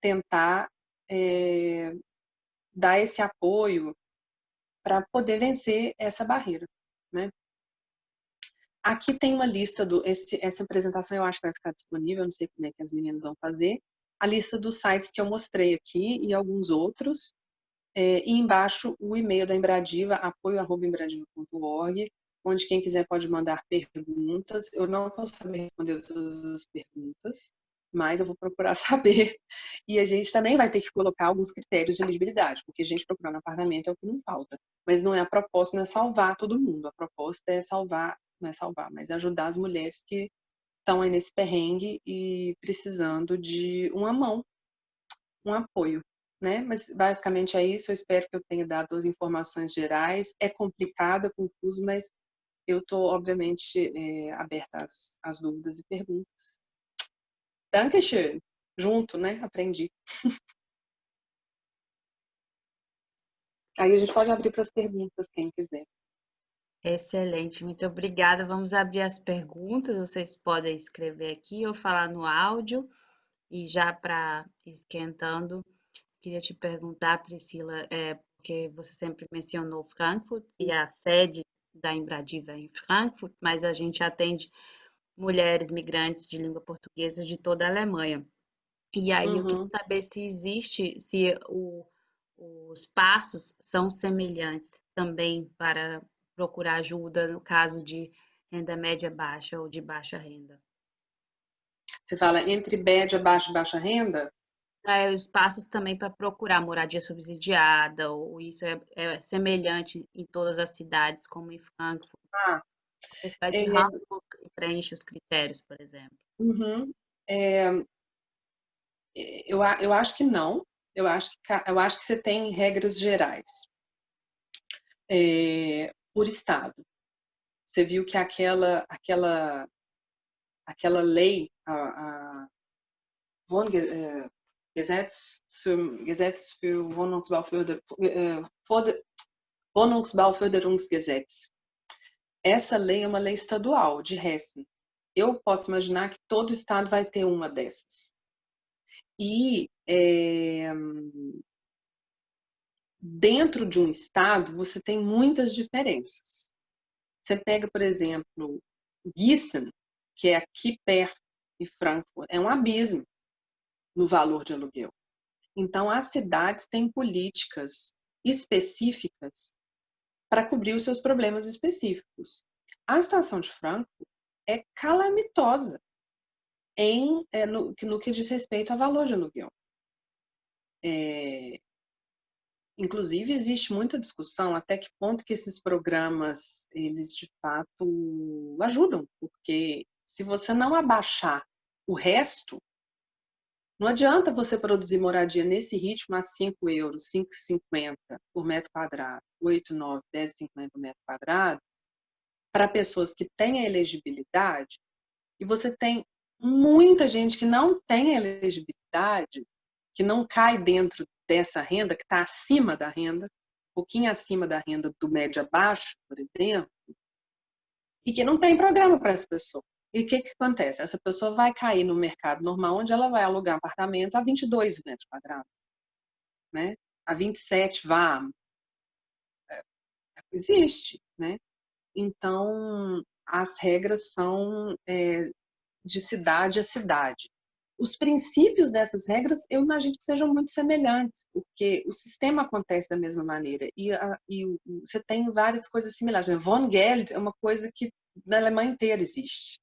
tentar dar esse apoio para poder vencer essa barreira, né? Aqui tem uma lista essa apresentação eu acho que vai ficar disponível, não sei como é que as meninas vão fazer. A lista dos sites que eu mostrei aqui e alguns outros. E embaixo o e-mail da Embradiva, apoio@embradiva.org, onde quem quiser pode mandar perguntas. Eu não vou saber responder todas as perguntas, mas eu vou procurar saber. E a gente também vai ter que colocar alguns critérios de elegibilidade, porque a gente procurando apartamento é o que não falta. Mas não é a proposta, não é salvar todo mundo. A proposta é salvar, não é salvar, mas ajudar as mulheres que estão aí nesse perrengue e precisando de uma mão, um apoio, né? Mas basicamente é isso. Eu espero que eu tenha dado as informações gerais. É complicado, é confuso, mas eu estou, obviamente, aberta às dúvidas e perguntas. Dankeschön. Junto, né? Aprendi. Aí a gente pode abrir para as perguntas, quem quiser. Excelente, muito obrigada. Vamos abrir as perguntas. Vocês podem escrever aqui ou falar no áudio. E já para esquentando, queria te perguntar, Priscila, porque você sempre mencionou Frankfurt e a sede da Embradiva é em Frankfurt, mas a gente atende mulheres migrantes de língua portuguesa de toda a Alemanha. E aí eu queria Uhum. saber se existe, se os passos são semelhantes também para procurar ajuda no caso de renda média baixa ou de baixa renda. Você fala entre média, baixa e baixa renda? Os passos também para procurar moradia subsidiada, ou isso é semelhante em todas as cidades, como em Frankfurt. Ah, A cidade de é, Hamburg preenche os critérios, por exemplo. uhum. É, eu acho que não. Eu acho que você tem regras gerais por estado. Você viu que aquela lei, a Gesetz für Wohnungsbauförderungsgesetz. Essa lei é uma lei estadual, de Hessen. Eu posso imaginar que todo estado vai ter uma dessas. E dentro de um estado, você tem muitas diferenças. Você pega, por exemplo, Gießen, que é aqui perto de Frankfurt, é um abismo no valor de aluguel. Então, as cidades têm políticas específicas para cobrir os seus problemas específicos. A situação de Frankfurt é calamitosa no que diz respeito ao valor de aluguel. Inclusive, existe muita discussão até que ponto que esses programas, eles de fato ajudam, porque se você não abaixar o resto, não adianta você produzir moradia nesse ritmo a 5 euros, 5,50 por metro quadrado, 8, 9, 10,50 por metro quadrado, para pessoas que têm a elegibilidade, e você tem muita gente que não tem a elegibilidade, que não cai dentro dessa renda, que está acima da renda, um pouquinho acima da renda do médio a baixo, por exemplo, e que não tem programa para essa pessoa. E o que acontece? Essa pessoa vai cair no mercado normal, onde ela vai alugar um apartamento a 22 metros quadrados, né? A 27 vá, existe, né? Então, as regras são de cidade a cidade. Os princípios dessas regras, eu imagino que sejam muito semelhantes, porque o sistema acontece da mesma maneira. Você tem várias coisas similares. Wohngeld é uma coisa que na Alemanha inteira existe.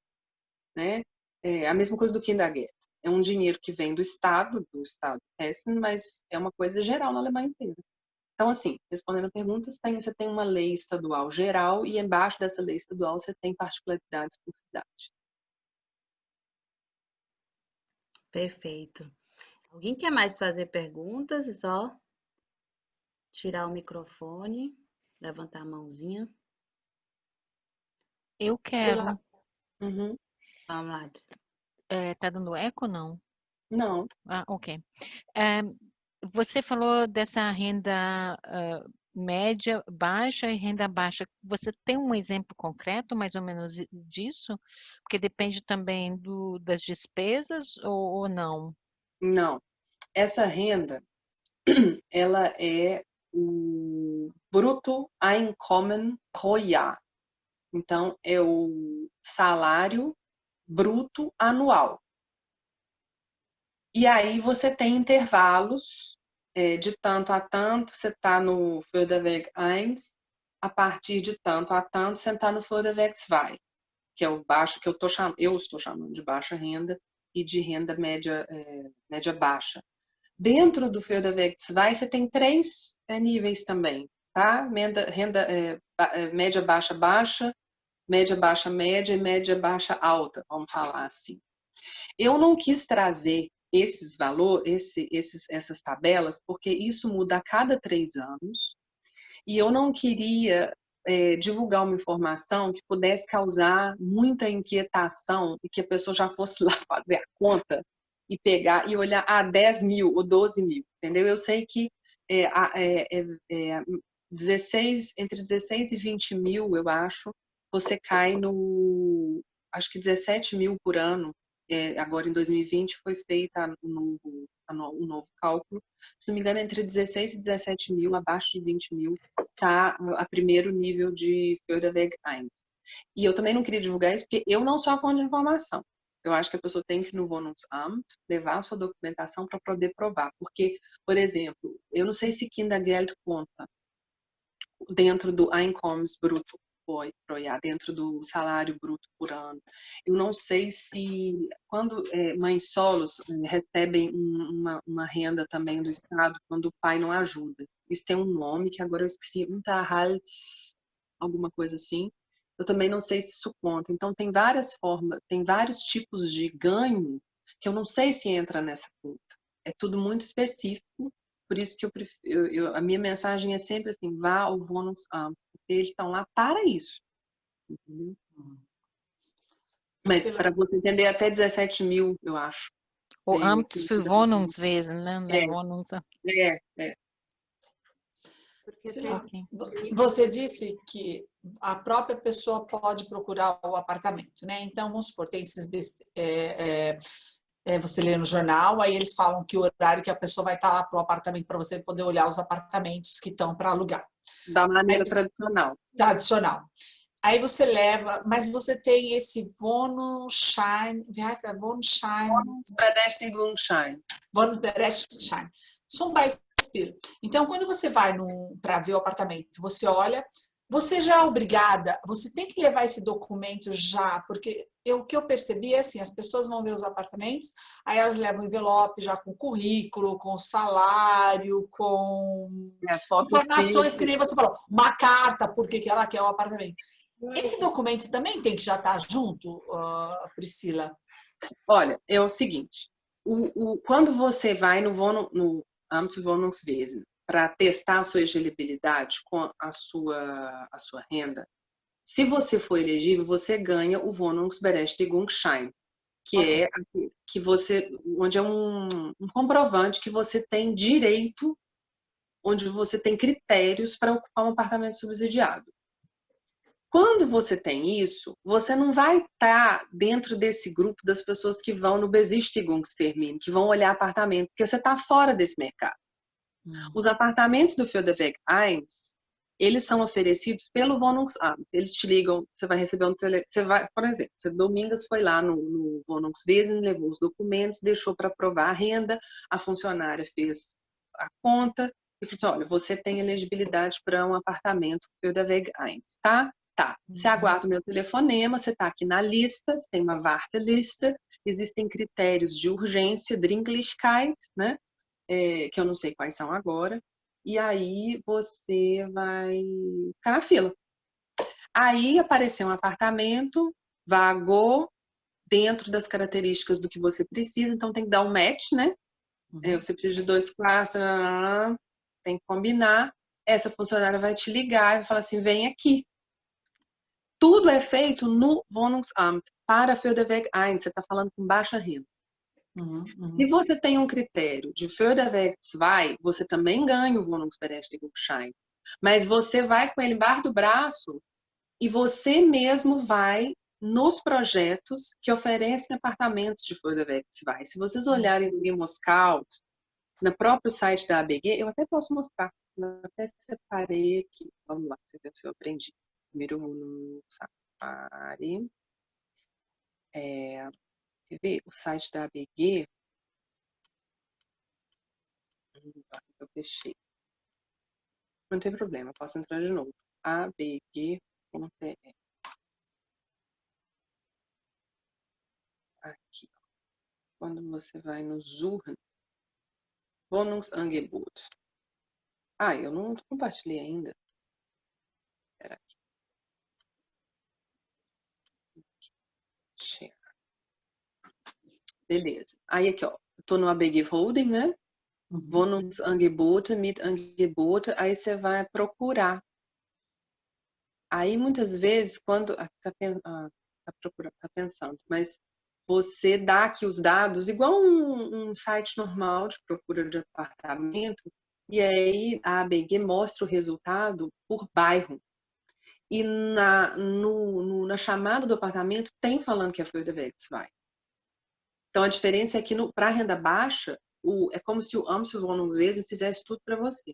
Né? É a mesma coisa do Kindergeld. É um dinheiro que vem do Estado Hessen, mas é uma coisa geral na Alemanha inteira. Então, assim, respondendo a pergunta, você tem uma lei estadual geral e embaixo dessa lei estadual você tem particularidades por cidade. Perfeito. Alguém quer mais fazer perguntas? É só tirar o microfone, levantar a mãozinha. Eu quero. Uhum. Vamos lá, Adri. Tá dando eco, não? Não. Ah, ok. Você falou dessa renda média, baixa e renda baixa. Você tem um exemplo concreto, mais ou menos, disso? Porque depende também das despesas ou não? Não. Essa renda, ela é o Bruttoeinkommen pro Jahr. Então, é o salário bruto anual. E aí você tem intervalos de tanto a tanto, você está no Förderweg 1, a partir de tanto a tanto, você está no Förderweg 2, que é o baixo, que eu estou chamando de baixa renda e de renda média, média baixa. Dentro do Förderweg 2, você tem 3 níveis também, tá? Renda média baixa baixa, média baixa média e média baixa alta, vamos falar assim. Eu não quis trazer esses valores, essas tabelas, porque isso muda a cada 3 anos, e eu não queria divulgar uma informação que pudesse causar muita inquietação e que a pessoa já fosse lá fazer a conta e pegar e olhar 10 mil ou 12 mil, entendeu? Eu sei que 16, entre 16 e 20 mil, eu acho, você cai acho que 17 mil por ano. Agora em 2020 foi feita um novo cálculo. Se não me engano, entre 16 e 17 mil, abaixo de 20 mil, está a primeiro nível de Förderweg 1. E eu também não queria divulgar isso, porque eu não sou a fonte de informação. eu acho que a pessoa tem que ir no Wohnungsamt, levar a sua documentação para poder provar. Porque, por exemplo, eu não sei se Kindergeld conta dentro do Einkommensbrutto pro Jahr, dentro do salário bruto por ano. Eu não sei se, quando mães solos recebem uma renda também do Estado, quando o pai não ajuda. Isso tem um nome que agora eu esqueci, Unterhalts, alguma coisa assim. Eu também não sei se isso conta. Então, tem várias formas, tem vários tipos de ganho que eu não sei se entra nessa conta. É tudo muito específico. Por isso que a minha mensagem é sempre assim, vá ao Wohnungsamt, porque eles estão lá para isso. Entendeu? Mas para você entender, até 17 mil, eu acho. O Tem Amt für Wohnungswesen, né? É. Você disse que a própria pessoa pode procurar o apartamento, né? Então, vamos supor, tem esses... você lê no jornal, aí eles falam que o horário que a pessoa vai estar lá para o apartamento, para você poder olhar os apartamentos que estão para alugar. Da maneira tradicional. Tradicional. Aí você leva, mas você tem esse Wohnungsschein, wie heißt der? Wohnungsberechtigungsschein. Wohnungsberechtigungsschein. Zum Beispiel. Então, quando você vai para ver o apartamento, você olha, você já é obrigada, você tem que levar esse documento já, porque o que eu percebi é assim, as pessoas vão ver os apartamentos, aí elas levam o envelope já com currículo, com salário, com informações que nem você falou, uma carta, porque que ela quer o apartamento. Esse documento também tem que já estar junto, Priscila? Olha, é o seguinte, quando você vai no Amtswohnungswesen para testar a sua elegibilidade com a sua renda, se você for elegível, você ganha o Wohnungsberechtigungsschein, que é que você, onde é um comprovante que você tem direito, onde você tem critérios para ocupar um apartamento subsidiado. Quando você tem isso, você não vai estar dentro desse grupo das pessoas que vão no Besichtigungstermin, que vão olhar apartamento, porque você está fora desse mercado. Os apartamentos do Förderweg 1, eles são oferecidos pelo Wohnungsamt. Eles te ligam, você vai receber você vai, por exemplo, você Domingas foi lá no Wohnungswesen, levou os documentos, deixou para aprovar a renda, a funcionária fez a conta e falou assim, olha, você tem elegibilidade para um apartamento Förderweg 1, tá? Tá, você aguarda o meu telefonema, você está aqui na lista, tem uma Warteliste, existem critérios de urgência, Dringlichkeit, né? Que eu não sei quais são agora, e aí você vai ficar na fila. Aí apareceu um apartamento, vagou, dentro das características do que você precisa, então tem que dar um match, né? Você precisa de 2 quartos, tem que combinar. Essa funcionária vai te ligar e vai falar assim, vem aqui. Tudo é feito no Wohnungsamt para Förderweg 1, você está falando com baixa renda. Se você tem um critério de Förderweg 2, você também ganha o Wohnungsberechtigungsschein. Mas você vai com ele embaixo do braço e você mesmo vai nos projetos que oferecem apartamentos de Förderweg 2. Se vocês olharem no Imoscout, no próprio site da ABG, eu até posso mostrar. Eu até separei aqui. Vamos lá, você vê se eu aprendi. Primeiro no Safari. Quer ver? O site da ABG. Eu fechei. Não tem problema, eu posso entrar de novo. abg.de. Aqui. Quando você vai no Suchen, Wohnungsangebot. Eu não compartilhei ainda. Espera aqui. Share. Beleza. Aí aqui, ó. Eu tô no ABG Holding, né? Wohnungsangebote, Mietangebote, aí você vai procurar. Aí muitas vezes, quando tá pensando, mas você dá aqui os dados, igual um site normal de procura de apartamento, e aí a ABG mostra o resultado por bairro. E na chamada do apartamento tem falando que é Förderweg 2. Então a diferença é que para renda baixa, é como se o Amtswohnungswesen fizesse tudo para você.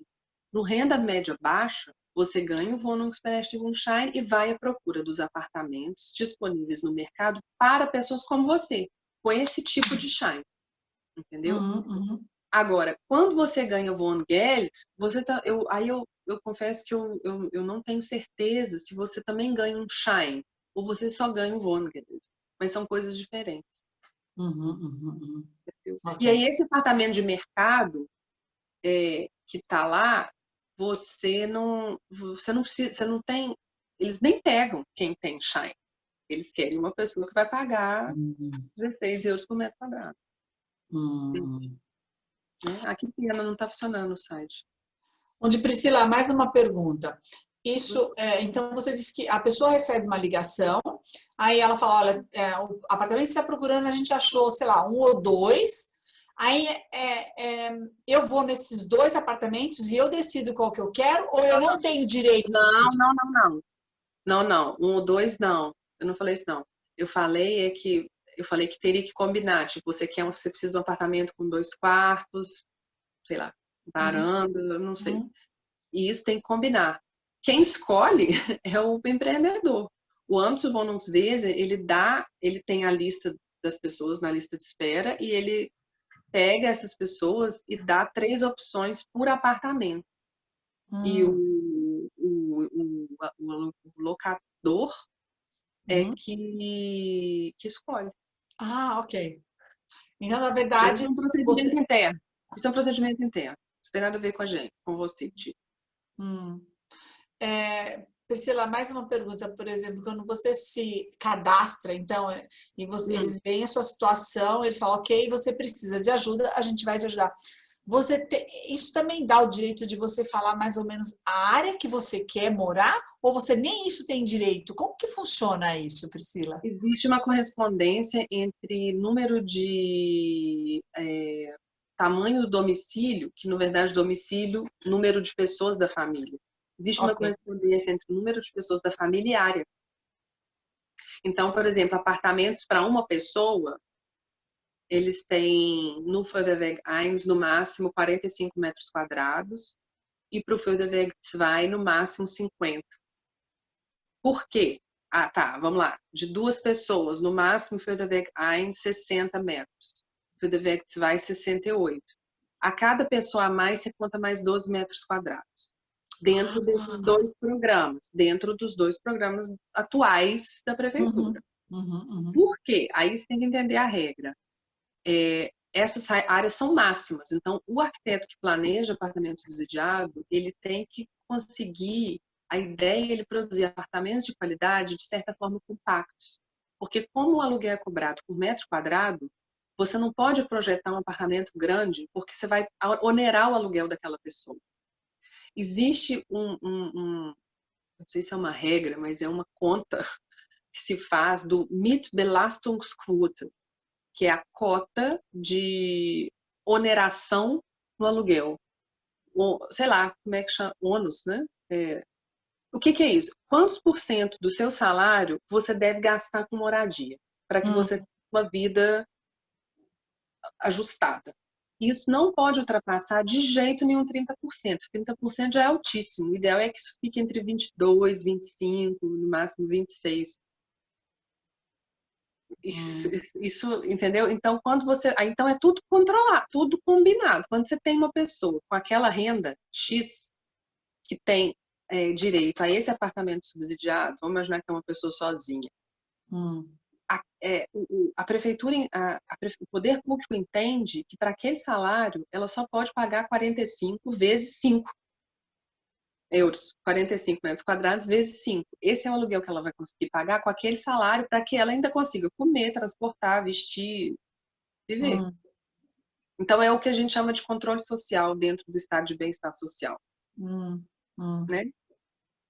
No renda média baixa, você ganha o Wohnungsberechtigungsschein e vai à procura dos apartamentos disponíveis no mercado para pessoas como você, com esse tipo de shine, entendeu? Uhum. Agora, quando você ganha Wohngeld, eu confesso que eu não tenho certeza se você também ganha um shine ou você só ganha um Wohngeld, mas são coisas diferentes. E Ok. aí esse apartamento de mercado que está lá, você não precisa, você não tem, eles nem pegam quem tem shine. Eles querem uma pessoa que vai pagar 16 euros por metro quadrado. Né? Aqui em Viena não está funcionando o site. Onde, Priscila, mais uma pergunta. Isso, então você disse que a pessoa recebe uma ligação, aí ela fala, olha, o apartamento que você está procurando, a gente achou, sei lá, um ou dois, aí eu vou nesses 2 apartamentos e eu decido qual que eu quero, ou eu não tenho direito de... Não. 1 ou 2, não. Eu não falei isso, não. Eu falei que teria que combinar. Tipo, você precisa de um apartamento com 2 quartos, sei lá, varanda, não sei. E isso tem que combinar. Quem escolhe é o empreendedor. O Amtswohnungswesen, ele tem a lista das pessoas na lista de espera e ele pega essas pessoas e dá 3 opções por apartamento. E o locador é que escolhe. Ah, ok. Então, na Isso verdade, é um procedimento interno. Isso é um procedimento interno. Isso tem nada a ver com a gente, com você, tipo. Priscila, mais uma pergunta, por exemplo, quando você se cadastra, então, eles veem a sua situação, eles falam, ok, você precisa de ajuda, a gente vai te ajudar. Isso também dá o direito de você falar mais ou menos a área que você quer morar, ou você nem isso tem direito? Como que funciona isso, Priscila? Existe uma correspondência entre número de tamanho do domicílio, que na verdade domicílio, número de pessoas da família. Existe uma Ok. correspondência entre o número de pessoas da família e área. Então, por exemplo, apartamentos para uma pessoa, eles têm no Förderweg 1 no máximo 45 metros quadrados e para o Förderweg 2 no máximo 50. Por quê? Ah, tá, vamos lá. De 2 pessoas, no máximo Förderweg 1 60 metros. Förderweg 2 68. A cada pessoa a mais você conta mais 12 metros quadrados. Dentro desses 2 programas, dentro dos 2 programas atuais da prefeitura. Por quê? Aí você tem que entender a regra. Essas áreas são máximas. Então, o arquiteto que planeja apartamento subsidiado, ele tem que conseguir, a ideia é ele produzir apartamentos de qualidade, de certa forma, compactos. Porque como o aluguel é cobrado por metro quadrado, você não pode projetar um apartamento grande, porque você vai onerar o aluguel daquela pessoa. Existe não sei se é uma regra, mas é uma conta que se faz do Mietbelastungsquote, que é a cota de oneração no aluguel. Sei lá, como é que chama? Ônus, né? O que é isso? Quantos por cento do seu salário você deve gastar com moradia para que você tenha uma vida ajustada? Isso não pode ultrapassar de jeito nenhum 30%. 30% já é altíssimo. O ideal é que isso fique entre 22, 25, no máximo 26. Isso, entendeu? Então, então é tudo controlado, tudo combinado. Quando você tem uma pessoa com aquela renda X que tem direito a esse apartamento subsidiado, vamos imaginar que é uma pessoa sozinha. A prefeitura, o poder público entende que para aquele salário ela só pode pagar 45 vezes 5 euros, 45 metros quadrados vezes 5. Esse é o aluguel que ela vai conseguir pagar com aquele salário para que ela ainda consiga comer, transportar, vestir, viver. Então é o que a gente chama de controle social dentro do estado de bem-estar social. Né?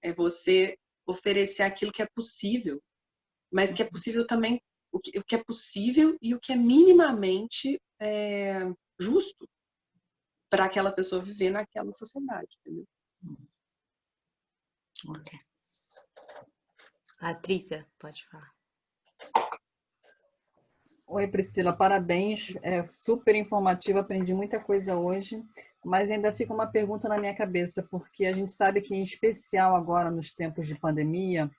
É você oferecer aquilo que é possível, mas que é possível também, o que é possível e o que é minimamente justo para aquela pessoa viver naquela sociedade, entendeu? Ok. Patrícia, pode falar. Oi, Priscila, parabéns. É super informativo, aprendi muita coisa hoje, mas ainda fica uma pergunta na minha cabeça, porque a gente sabe que, em especial agora, nos tempos de pandemia,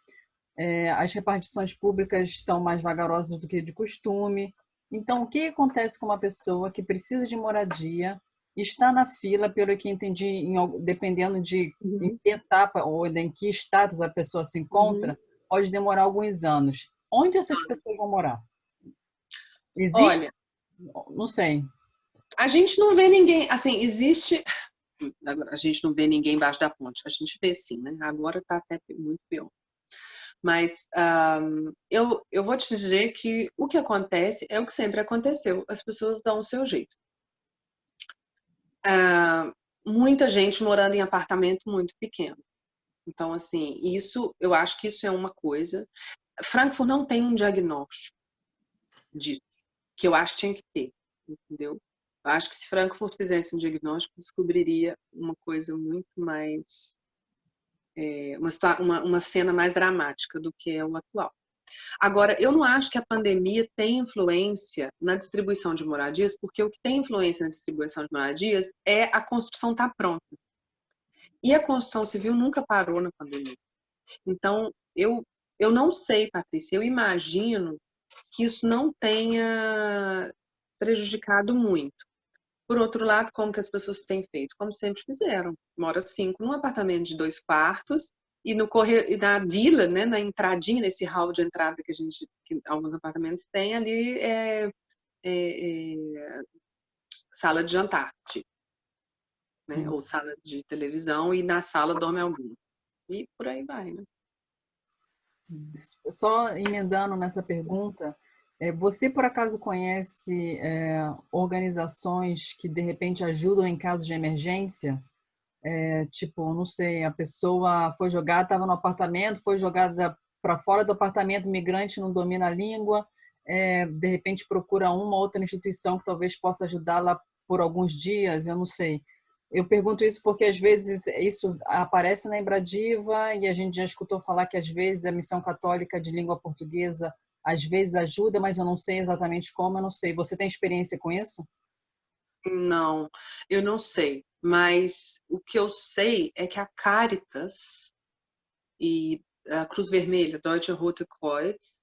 as repartições públicas estão mais vagarosas do que de costume, Então, o que acontece com uma pessoa que precisa de moradia, está na fila, pelo que entendi, dependendo de em que etapa ou em que status a pessoa se encontra, pode demorar alguns anos. Onde essas pessoas vão morar? Existe? Olha, Não sei. a gente não vê ninguém, assim, existe. A gente não vê ninguém embaixo da ponte. A gente vê sim, né? Agora está até muito pior. Mas eu vou te dizer que o que acontece é o que sempre aconteceu. As pessoas dão o seu jeito. Muita gente morando em apartamento muito pequeno. Então, assim, eu acho que isso é uma coisa. Frankfurt não tem um diagnóstico disso, que eu acho que tinha que ter, entendeu? Eu acho que se Frankfurt fizesse um diagnóstico, descobriria uma coisa muito mais uma cena mais dramática do que é o atual. Agora, eu não acho que a pandemia tem influência na distribuição de moradias, porque o que tem influência na distribuição de moradias é a construção estar pronta. E a construção civil nunca parou na pandemia. Então, eu não sei, Patrícia, eu imagino que isso não tenha prejudicado muito. Por outro lado, como que as pessoas têm feito? Como sempre fizeram. Mora 5 num apartamento de 2 quartos e na Dila, né, na entradinha, nesse hall de entrada que alguns apartamentos têm, ali sala de jantar, tipo, né, ou sala de televisão, e na sala dorme alguém. E por aí vai, né? Só emendando nessa pergunta, você por acaso conhece organizações que de repente ajudam em casos de emergência? Tipo, não sei, a pessoa foi jogada, estava no apartamento, foi jogada para fora do apartamento, migrante não domina a língua, de repente procura uma outra instituição que talvez possa ajudá-la por alguns dias, eu não sei. Eu pergunto isso porque às vezes isso aparece na Embradiva e a gente já escutou falar que às vezes a Missão Católica de Língua Portuguesa às vezes ajuda, mas eu não sei exatamente como, eu não sei. Você tem experiência com isso? Não, eu não sei. Mas o que eu sei é que a Caritas e a Cruz Vermelha, Deutsche Rote Kreuz,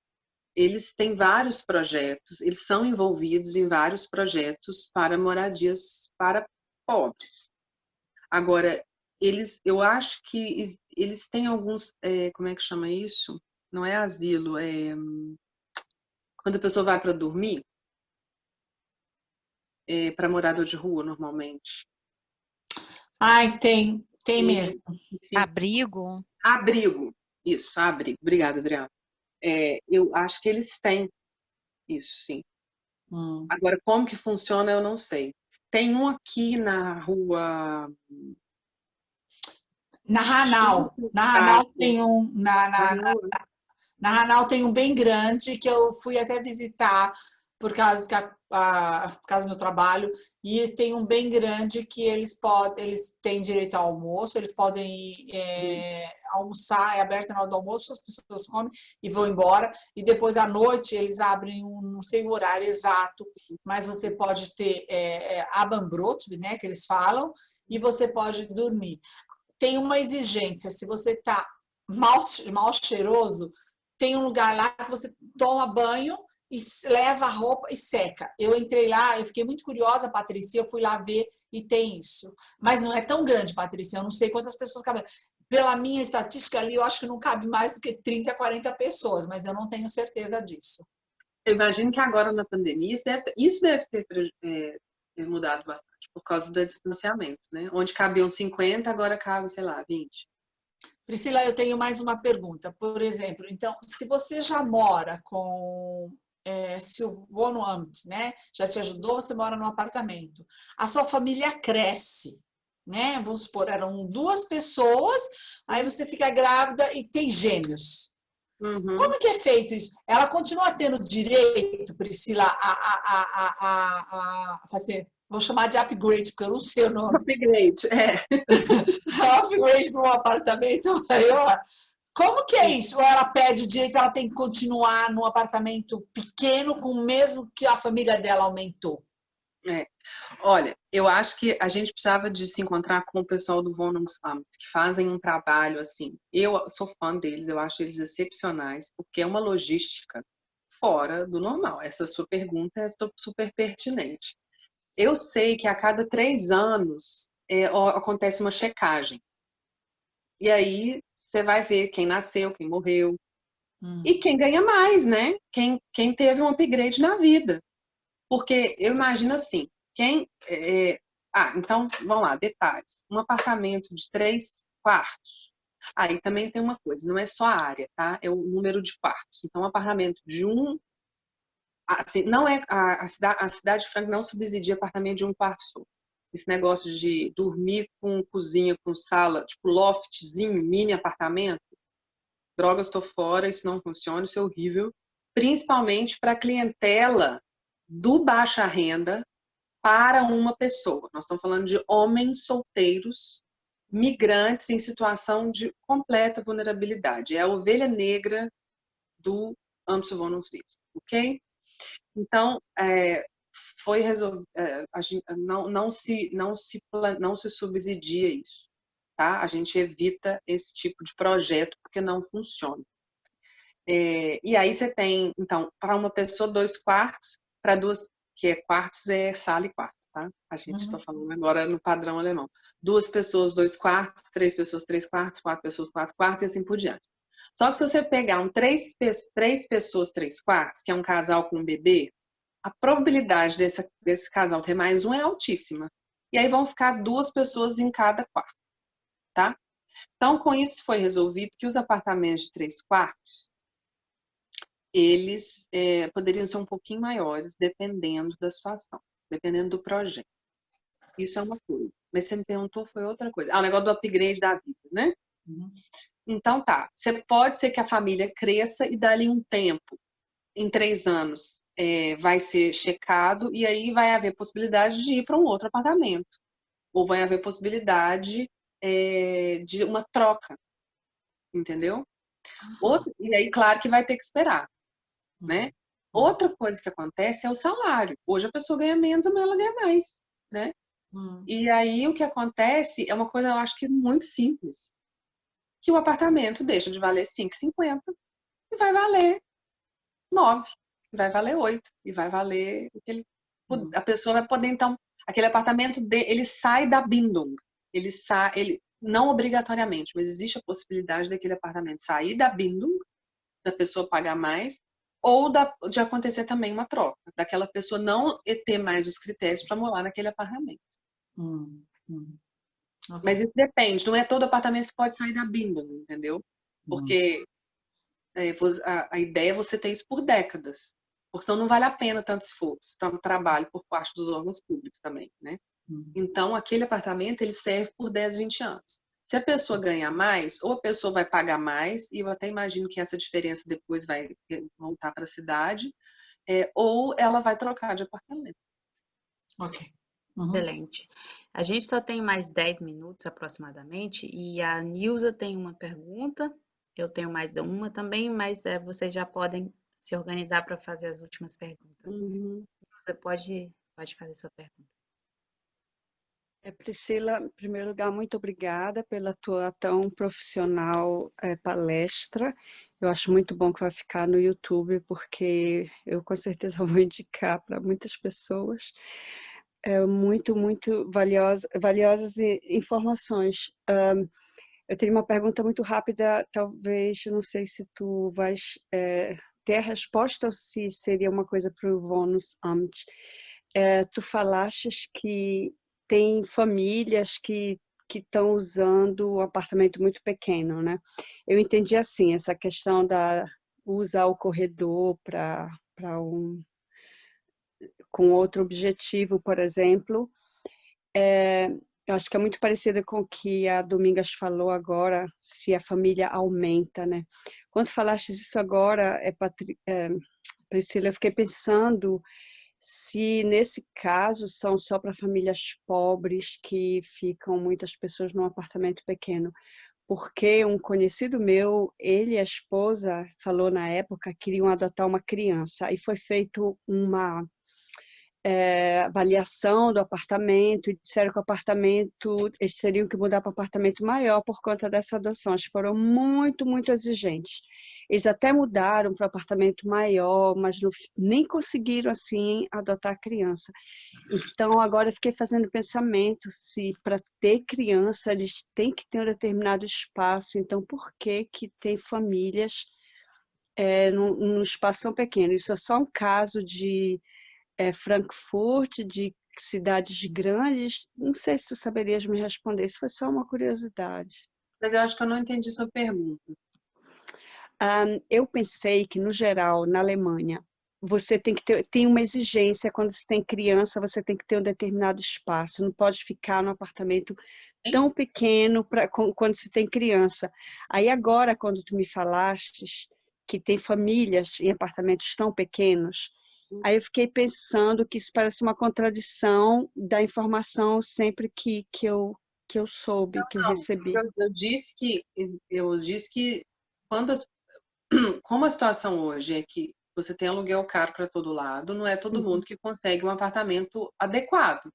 eles têm vários projetos, eles são envolvidos em vários projetos para moradias para pobres. Agora, eu acho que eles têm alguns, como é que chama isso? Não é asilo, quando a pessoa vai para dormir, para morador de rua, normalmente. Ai, tem Isso, mesmo. Abrigo. abrigo, isso, abrigo. Obrigada, Adriana. Eu acho que eles têm isso, sim. Agora, como que funciona, eu não sei. Tem um aqui na rua. Na Ranal tem um, na Ranal tem um bem grande que eu fui até visitar por causa do meu trabalho, e tem um bem grande que eles têm direito ao almoço, eles podem almoçar, é aberto na hora do almoço, as pessoas comem e vão embora, e depois à noite eles abrem não sei o horário exato, mas você pode ter Abendbrot, né, que eles falam, e você pode dormir. Tem uma exigência, se você está mal cheiroso, tem um lugar lá que você toma banho e leva a roupa e seca. Eu entrei lá, eu fiquei muito curiosa, Patrícia, eu fui lá ver e tem isso. Mas não é tão grande, Patrícia, eu não sei quantas pessoas cabem. Pela minha estatística ali, eu acho que não cabe mais do que 30, 40 pessoas, mas eu não tenho certeza disso. Eu imagino que agora na pandemia isso deve ter mudado bastante por causa do distanciamento, né? Onde cabiam 50, agora cabe, sei lá, 20. Priscila, eu tenho mais uma pergunta. Por exemplo, então, se você já mora com se o Wohnamt, né, já te ajudou, você mora num apartamento, a sua família cresce, né? Vamos supor, eram 2 pessoas, aí você fica grávida e tem gêmeos. Como que é feito isso? Ela continua tendo direito, Priscila, a fazer, vou chamar de upgrade, porque eu não sei o nome. Upgrade, Upgrade para um apartamento maior. Como que é isso? Ou ela pede o direito, ela tem que continuar num apartamento pequeno com o mesmo que a família dela aumentou? Olha, eu acho que a gente precisava de se encontrar com o pessoal do Wohnungsamt, que fazem um trabalho assim. Eu sou fã deles, eu acho eles excepcionais, porque é uma logística fora do normal. Essa sua pergunta é super pertinente. Eu sei que a cada 3 anos acontece uma checagem. E aí você vai ver quem nasceu, quem morreu. E quem ganha mais, né? Quem teve um upgrade na vida. Porque eu imagino assim, então, vamos lá, detalhes. Um apartamento de 3 quartos. Aí também tem uma coisa, não é só a área, tá? É o número de quartos. Então, um apartamento de assim, não é a cidade de Franca não subsidia apartamento de 1 quarto só. Esse negócio de dormir com cozinha, com sala, tipo loftzinho, mini apartamento, drogas, estou fora, isso não funciona, isso é horrível. Principalmente para a clientela do baixa renda para uma pessoa. Nós estamos falando de homens solteiros, migrantes em situação de completa vulnerabilidade. É a ovelha negra do Amplo Vonus Vis, ok? Então, foi resolvido, não se subsidia isso, tá? A gente evita esse tipo de projeto porque não funciona. E aí você tem, então, para uma pessoa 2 quartos, para 2, que é quartos é sala e quarto, tá? A gente está falando agora no padrão alemão. 2 pessoas, 2 quartos, 3 pessoas, 3 quartos, 4 pessoas, 4 quartos e assim por diante. Só que se você pegar 3 pessoas, 3 quartos, que é um casal com um bebê, a probabilidade desse casal ter mais um é altíssima. E aí vão ficar 2 pessoas em cada quarto, tá? Então, com isso foi resolvido que os apartamentos de 3 quartos, eles poderiam ser um pouquinho maiores, dependendo da situação, dependendo do projeto. Isso é uma coisa. Mas você me perguntou, foi outra coisa. O negócio do upgrade da vida, né? Então, tá. Pode ser que a família cresça e dali um tempo, em 3 anos, vai ser checado e aí vai haver possibilidade de ir para um outro apartamento. Ou vai haver possibilidade de uma troca, entendeu? E aí, claro que vai ter que esperar, né? Outra coisa que acontece é o salário. Hoje a pessoa ganha menos, amanhã ela ganha mais, né? E aí o que acontece é uma coisa, eu acho que muito simples. Que o apartamento deixa de valer 5,50 e vai valer 9, vai valer 8 e vai valer o que ele, a pessoa vai poder então, aquele apartamento ele sai da Bindung, ele não obrigatoriamente, mas existe a possibilidade daquele apartamento sair da Bindung, da pessoa pagar mais, ou de acontecer também uma troca, daquela pessoa não ter mais os critérios para morar naquele apartamento. Okay. Mas isso depende, não é todo apartamento que pode sair da Bindung, entendeu? Porque a ideia é você ter isso por décadas, porque senão não vale a pena tanto esforço, tanto trabalho por parte dos órgãos públicos também, né? Então, aquele apartamento, ele serve por 10, 20 anos. Se a pessoa ganhar mais, ou a pessoa vai pagar mais, e eu até imagino que essa diferença depois vai voltar para a cidade, ou ela vai trocar de apartamento. Ok. Excelente. A gente só tem mais 10 minutos aproximadamente, e a Nilza tem uma pergunta, eu tenho mais uma também, mas vocês já podem se organizar para fazer as últimas perguntas. Você pode fazer sua pergunta. Priscila, em primeiro lugar, muito obrigada pela tua tão profissional palestra. Eu acho muito bom que vai ficar no YouTube, porque eu com certeza vou indicar para muitas pessoas. Muito valiosas informações. Eu tenho uma pergunta muito rápida, talvez, não sei se tu vais ter a resposta ou se seria uma coisa para o Wohnamt. Tu falastes que tem famílias que estão usando um apartamento muito pequeno, né? Eu entendi assim, essa questão da usar o corredor com outro objetivo, por exemplo. Eu acho que é muito parecida com o que a Domingas falou agora, se a família aumenta, né? Quando falaste isso agora, Priscila, eu fiquei pensando se nesse caso são só para famílias pobres que ficam muitas pessoas num apartamento pequeno, porque um conhecido meu, ele e a esposa, falou na época que queriam adotar uma criança, e foi feito avaliação do apartamento, e disseram que o apartamento, eles teriam que mudar para um apartamento maior por conta dessa adoção. Eles foram muito, muito exigentes. Eles até mudaram para um apartamento maior, mas nem conseguiram, assim, adotar a criança. Então, agora eu fiquei fazendo pensamento se para ter criança eles têm que ter um determinado espaço. Então, por que que tem famílias num espaço tão pequeno? Isso é só um caso de Frankfurt, de cidades grandes? Não sei se tu saberias me responder, isso foi só uma curiosidade. Mas eu acho que eu não entendi sua pergunta. Eu pensei que, no geral, na Alemanha, você tem uma exigência, quando você tem criança, você tem que ter um determinado espaço, não pode ficar num apartamento tão pequeno quando se tem criança. Aí agora, quando tu me falaste que tem famílias em apartamentos tão pequenos, aí eu fiquei pensando que isso parece uma contradição da informação sempre que eu soube, que eu recebi. Eu disse que quando como a situação hoje é que você tem aluguel caro para todo lado, não é todo mundo que consegue um apartamento adequado.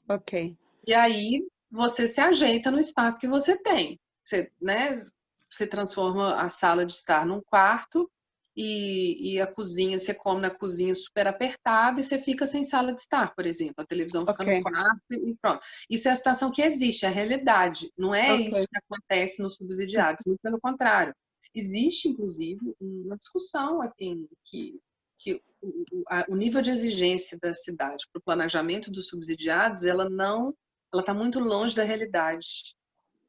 Ok. E aí você se ajeita no espaço que você tem. Você, né, você transforma a sala de estar num quarto e a cozinha, você come na cozinha super apertado e você fica sem sala de estar, por exemplo. A televisão fica no quarto e pronto. Isso é a situação que existe, é a realidade. Não é isso que acontece nos subsidiados, muito pelo contrário. Existe, inclusive, uma discussão assim que o nível de exigência da cidade para o planejamento dos subsidiados, ela está muito longe da realidade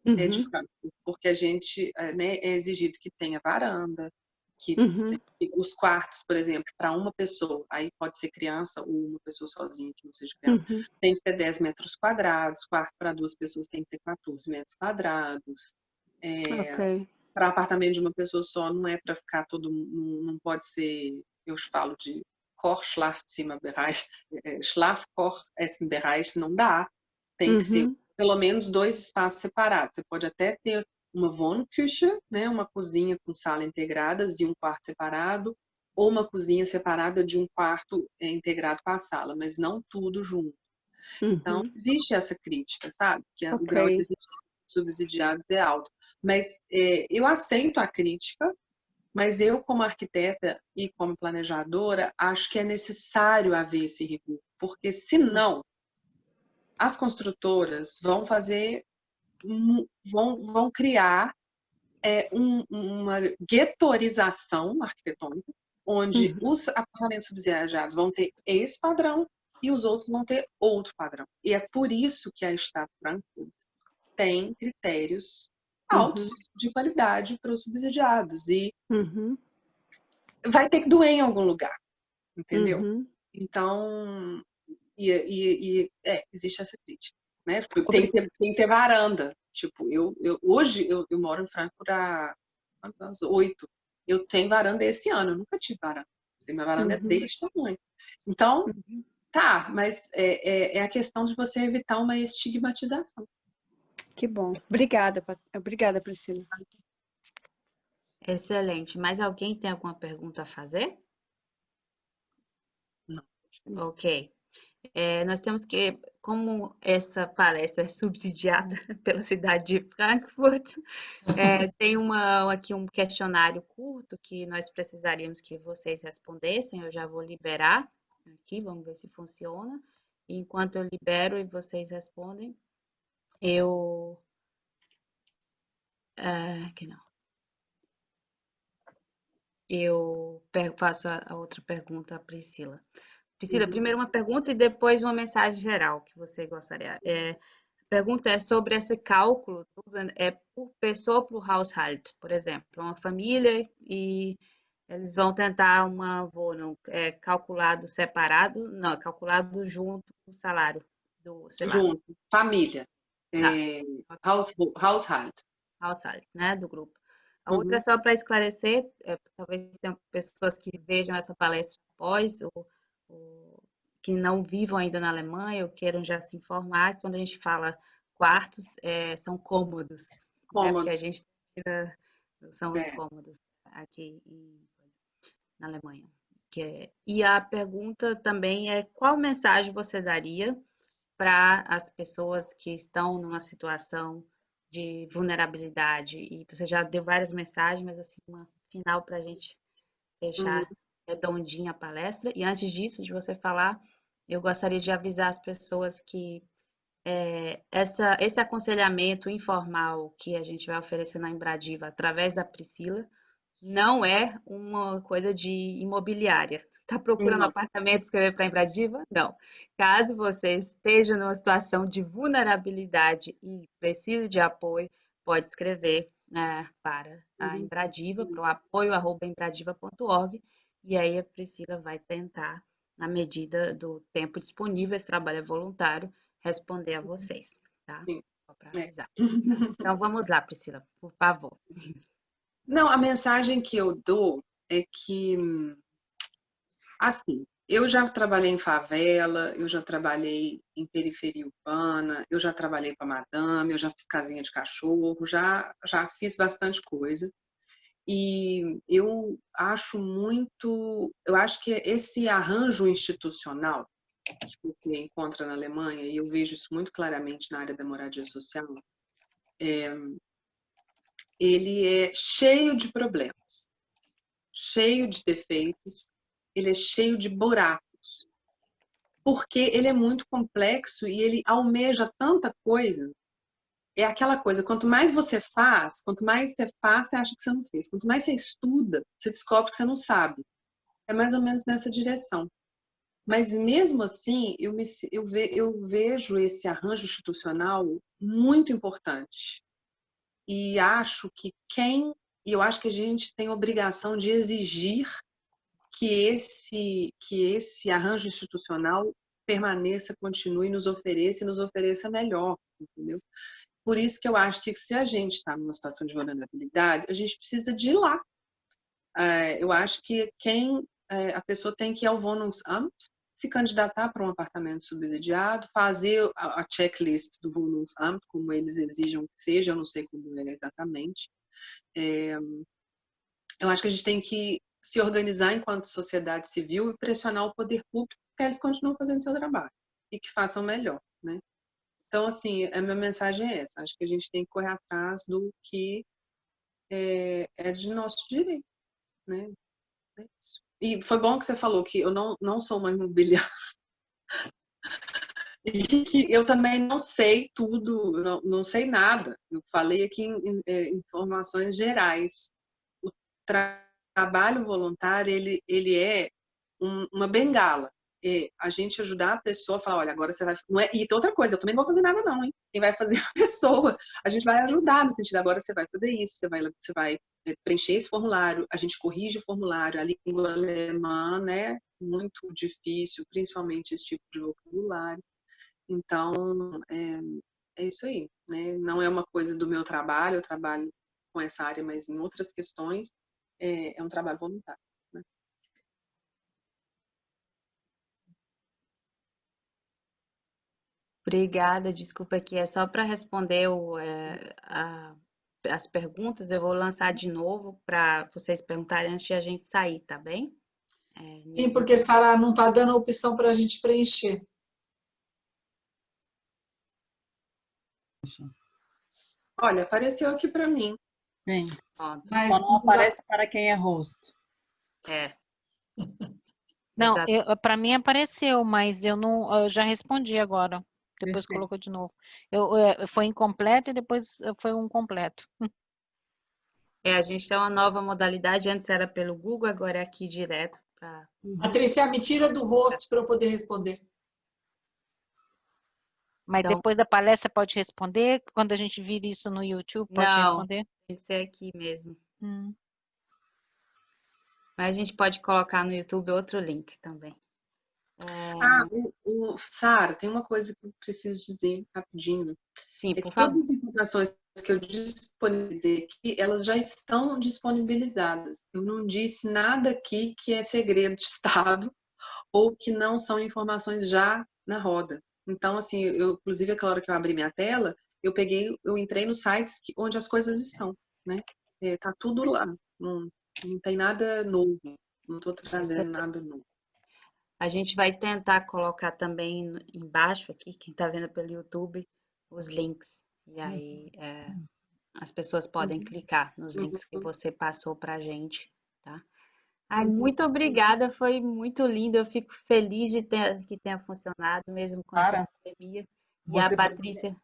de Frankfurt, porque a gente né, é exigido que tenha varanda, que os quartos, por exemplo, para uma pessoa, aí pode ser criança ou uma pessoa sozinha que não seja criança, tem que ter 10 metros quadrados, quarto para 2 pessoas tem que ter 14 metros quadrados. Para apartamento de uma pessoa só, não é para ficar não pode ser, eu falo de Koch-Schlafzimmerbereich, Schlaf-Koch-Essen-Bereich, não dá. Tem que ser pelo menos 2 espaços separados. Você pode até ter uma Wohnküche, né, uma cozinha com sala integradas e um quarto separado, ou uma cozinha separada de um quarto integrado com a sala, mas não tudo junto. Então, existe essa crítica, sabe? Que o grau de exigência dos subsidiados é alto. Mas eu aceito a crítica, mas eu, como arquiteta e como planejadora, acho que é necessário haver esse rigor, porque senão as construtoras vão fazer, vão criar uma guetorização arquitetônica, onde os apartamentos subsidiados vão ter esse padrão e os outros vão ter outro padrão. E é por isso que a Stadt Frankfurt tem critérios altos de qualidade para os subsidiados e vai ter que doer em algum lugar, entendeu? Então, existe essa crítica, né? Tem que ter varanda. Tipo, hoje eu moro em Frankfurt há 8. Eu tenho varanda esse ano, eu nunca tive varanda. Minha varanda é deste tamanho. Então, tá, mas é a questão de você evitar uma estigmatização. Que bom. Obrigada, Priscila. Excelente. Mais alguém tem alguma pergunta a fazer? Não. Ok. Nós temos que, como essa palestra é subsidiada pela cidade de Frankfurt, tem aqui um questionário curto que nós precisaríamos que vocês respondessem. Eu já vou liberar aqui, vamos ver se funciona. E enquanto eu libero e vocês respondem, que não. Eu faço a outra pergunta à Priscila. Priscila, primeiro uma pergunta e depois uma mensagem geral que você gostaria. A pergunta é sobre esse cálculo, por pessoa para o household, por exemplo, uma família e eles vão tentar uma Wohnung, calculado separado, não, calculado junto com o salário do, sei lá. Junto, família, household, né, do grupo. A outra é só para esclarecer, talvez tenham pessoas que vejam essa palestra após ou que não vivam ainda na Alemanha ou queiram já se informar, que quando a gente fala quartos, são cômodos. Né? Porque a gente são os cômodos aqui na Alemanha. E a pergunta também é qual mensagem você daria para as pessoas que estão numa situação de vulnerabilidade? E você já deu várias mensagens, mas assim, uma final para a gente fechar redondinha a palestra. E antes disso, de você falar, eu gostaria de avisar as pessoas que esse aconselhamento informal que a gente vai oferecer na Embradiva através da Priscila não é uma coisa de imobiliária. Está procurando Não. apartamento, escrever para a Embradiva? Não. Caso você esteja numa situação de vulnerabilidade e precise de apoio, pode escrever para a Embradiva, para o apoio@embradiva.org, e aí a Priscila vai tentar, na medida do tempo disponível, esse trabalho é voluntário, responder a vocês, tá? Sim. Só para avisar. Então vamos lá, Priscila, por favor. Não, a mensagem que eu dou é que, assim, eu já trabalhei em favela, eu já trabalhei em periferia urbana, eu já trabalhei para madame, eu já fiz casinha de cachorro, já fiz bastante coisa. E eu acho que esse arranjo institucional que você encontra na Alemanha, e eu vejo isso muito claramente na área da moradia social, ele é cheio de problemas, cheio de defeitos, ele é cheio de buracos, porque ele é muito complexo e ele almeja tanta coisa. É aquela coisa, quanto mais você faz, você acha que você não fez. Quanto mais você estuda, você descobre que você não sabe. É mais ou menos nessa direção. Mas mesmo assim, eu vejo esse arranjo institucional muito importante. E acho que eu acho que a gente tem obrigação de exigir que esse arranjo institucional permaneça, continue, nos ofereça melhor, entendeu? Por isso que eu acho que se a gente está numa situação de vulnerabilidade, a gente precisa de ir lá. Eu acho que a pessoa tem que ir ao Wohnungsamt, se candidatar para um apartamento subsidiado, fazer a checklist do Wohnungsamt, como eles exijam que seja, eu não sei como é exatamente. Eu acho que a gente tem que se organizar enquanto sociedade civil e pressionar o poder público para que eles continuem fazendo seu trabalho e que façam melhor, né? Então, assim, a minha mensagem é essa. Acho que a gente tem que correr atrás do que é de nosso direito, né? É isso. E foi bom que você falou que eu não sou uma imobiliária e que eu também não sei tudo, não sei nada. Eu falei aqui em informações gerais. O trabalho voluntário, ele é uma bengala. A gente ajudar a pessoa a falar, olha, agora você vai... Não é... E tem outra coisa, eu também não vou fazer nada não, hein? Quem vai fazer é a pessoa. A gente vai ajudar no sentido, agora você vai fazer isso, você vai preencher esse formulário, a gente corrige o formulário, a língua alemã, né? Muito difícil, principalmente esse tipo de vocabulário. Então, é isso aí, né? Não é uma coisa do meu trabalho, eu trabalho com essa área, mas em outras questões é um trabalho voluntário. Obrigada, desculpa aqui, é só para responder as perguntas, eu vou lançar de novo para vocês perguntarem antes de a gente sair, tá bem? Sim, porque, Sara, não está dando a opção para a gente preencher. Olha, apareceu aqui para mim. Sim. Pronto. Mas Só não aparece para quem é host. Não, Exato. para mim apareceu, mas eu já respondi agora. Depois Perfeito. colocou de novo. Foi incompleto e depois foi um completo. A gente tem uma nova modalidade, antes era pelo Google, agora é aqui direto. Patrícia, me tira do host para eu poder responder. Mas Então, depois da palestra pode responder? Quando a gente vir isso no YouTube, pode não, responder? tem que ser aqui mesmo. Mas a gente pode colocar no YouTube outro link também. Sara, tem uma coisa que eu preciso dizer rapidinho. Sim, É por que favor. todas as informações que eu disponibilizei aqui, elas já estão disponibilizadas. Eu não disse nada aqui que é segredo de Estado ou que não são informações já na roda. Então, assim, inclusive, aquela hora que eu abri minha tela, eu entrei nos sites onde as coisas estão, né? Tá tudo lá. Não tem nada novo. Não estou trazendo nada novo. A gente vai tentar colocar também embaixo aqui, quem está vendo pelo YouTube, os links. E aí as pessoas podem clicar nos links que você passou para a gente, tá? Ai, muito obrigada, foi muito lindo. Eu fico feliz de que tenha funcionado, mesmo com essa Sara, pandemia. E a você, Patrícia.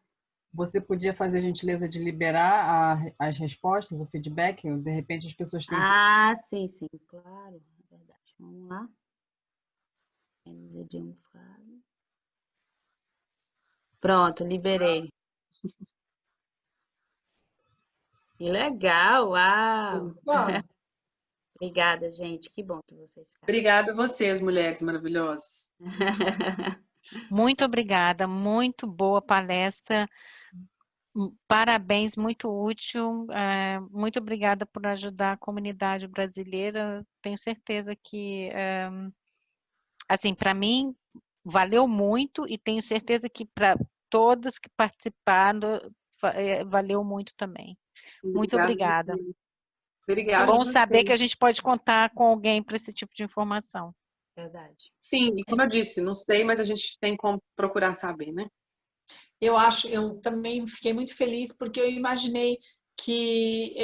você podia fazer a gentileza de liberar as respostas, o feedback? De repente as pessoas têm que. Ah, sim, claro, é verdade. Vamos lá. Pronto, liberei. Que legal, uau! Opa, Obrigada, gente. Que bom que vocês ficaram. Obrigada a vocês, mulheres maravilhosas. Muito obrigada, muito boa palestra. Parabéns, muito útil. Muito obrigada por ajudar a comunidade brasileira. Tenho certeza que, assim, para mim, valeu muito e tenho certeza que para todas que participaram, valeu muito também. Muito obrigada. É Obrigada a bom saber que vocês. a gente pode contar com alguém para esse tipo de informação. Verdade. Sim, e como eu disse, não sei, mas a gente tem como procurar saber, né? eu também fiquei muito feliz porque eu imaginei que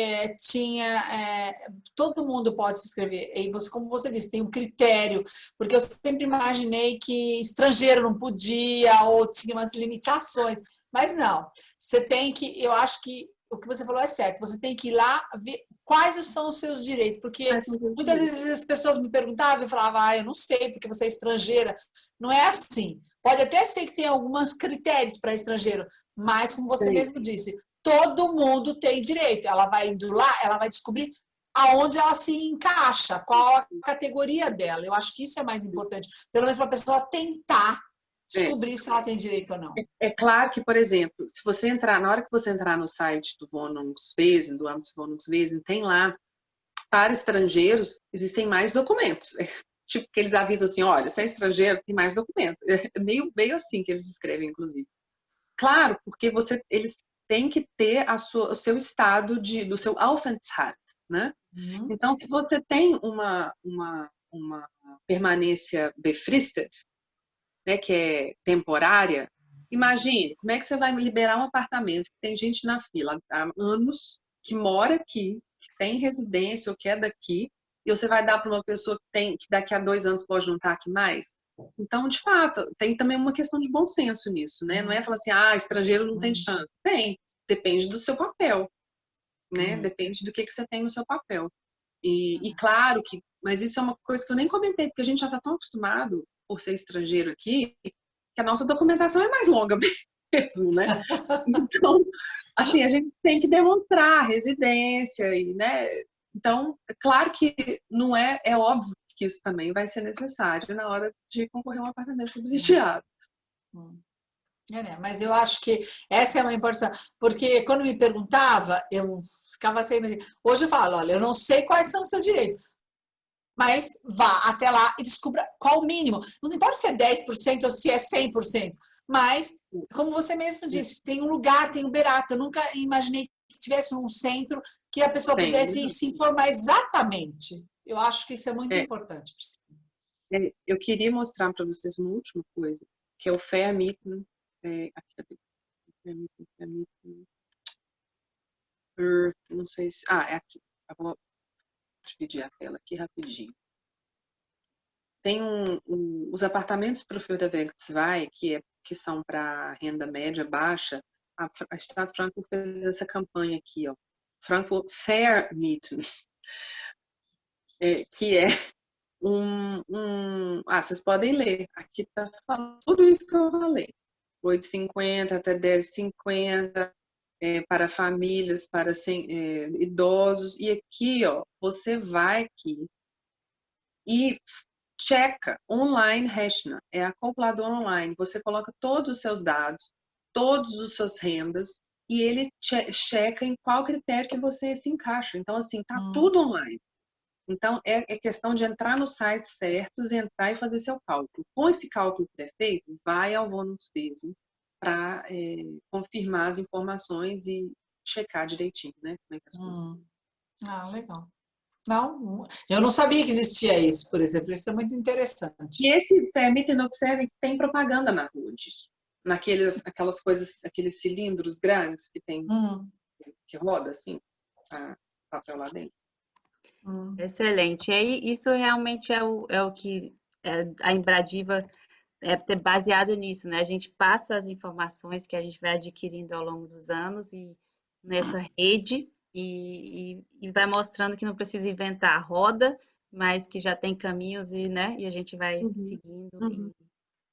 todo mundo pode se inscrever. E você, como você disse, tem um critério, porque eu sempre imaginei que estrangeiro não podia ou tinha umas limitações, mas não. Você tem que, eu acho que o que você falou é certo. Você tem que ir lá ver quais são os seus direitos, porque muitas vezes as pessoas me perguntavam e falavam, eu não sei porque você é estrangeira. Não é assim. Pode até ser que tenha alguns critérios para estrangeiro, mas como você mesmo disse, todo mundo tem direito. Ela vai indo lá, ela vai descobrir aonde ela se encaixa, qual a categoria dela. Eu acho que isso é mais importante, pelo menos para a pessoa tentar descobrir se ela tem direito ou não. É claro que, por exemplo, se você entrar, na hora que você entrar no site do Wohnungswesen, do Amtswohnungswesen, tem lá, para estrangeiros, existem mais documentos. Tipo, que eles avisam assim, olha, se é estrangeiro, tem mais documento. É meio assim que eles escrevem, inclusive. Claro, porque eles têm que ter o seu estado do seu Aufenthalt, né? Então, se você tem uma permanência befristet, né, que é temporária, imagine, como é que você vai liberar um apartamento que tem gente na fila há anos, que mora aqui, que tem residência ou que é daqui, e você vai dar para uma pessoa que daqui a 2 anos pode não estar aqui mais? Então, de fato, tem também uma questão de bom senso nisso, né? Não é falar assim, estrangeiro não tem chance. Tem, depende do seu papel, né? Depende do que você tem no seu papel. E claro que, mas isso é uma coisa que eu nem comentei, porque a gente já está tão acostumado por ser estrangeiro aqui, que a nossa documentação é mais longa mesmo, né? Então, assim, a gente tem que demonstrar residência e, né? Então, é claro que não é óbvio que isso também vai ser necessário na hora de concorrer a um apartamento subsidiado. Né? Mas eu acho que essa é uma importância, porque quando me perguntava, eu ficava sempre assim, hoje eu falo, olha, eu não sei quais são os seus direitos, mas vá até lá e descubra qual o mínimo. Não importa se é 10% ou se é 100%, mas, como você mesmo disse, tem um lugar, tem um berato. Eu nunca imaginei que tivesse um centro que a pessoa pudesse se informar exatamente. Eu acho que isso é muito importante. Eu queria mostrar para vocês uma última coisa, que é o Vermieten. Não sei se... é aqui. Eu vou dividir a tela aqui rapidinho. Tem os apartamentos para o Förderwerksvai, que são para renda média baixa. A Stadt Frankfurt fez essa campanha aqui, ó, Frankfurt Vermieten, que é vocês podem ler. Aqui está falando tudo isso que eu falei. 8,50 até 10,50 para famílias, para idosos. E aqui, ó, você vai aqui e checa online Rechner, é acoplador online. Você coloca todos os seus dados, todas as suas rendas, e ele checa em qual critério que você se encaixa. Então, assim, tá tudo online. Então, é questão de entrar nos sites certos, entrar e fazer seu cálculo. Com esse cálculo pré-feito, vai ao Wohnungswesen para confirmar as informações e checar direitinho, né? Como é que as coisas... Legal. Não, eu não sabia que existia isso, por exemplo. Isso é muito interessante. E esse Permit and Observe tem propaganda na rua disso. Aquelas coisas, aqueles cilindros grandes que tem, que roda assim, a papel lá dentro. Excelente. E aí, isso realmente é o que a Embradiva é ter baseado nisso, né? A gente passa as informações que a gente vai adquirindo ao longo dos anos e nessa rede e vai mostrando que não precisa inventar a roda, mas que já tem caminhos né? E a gente vai seguindo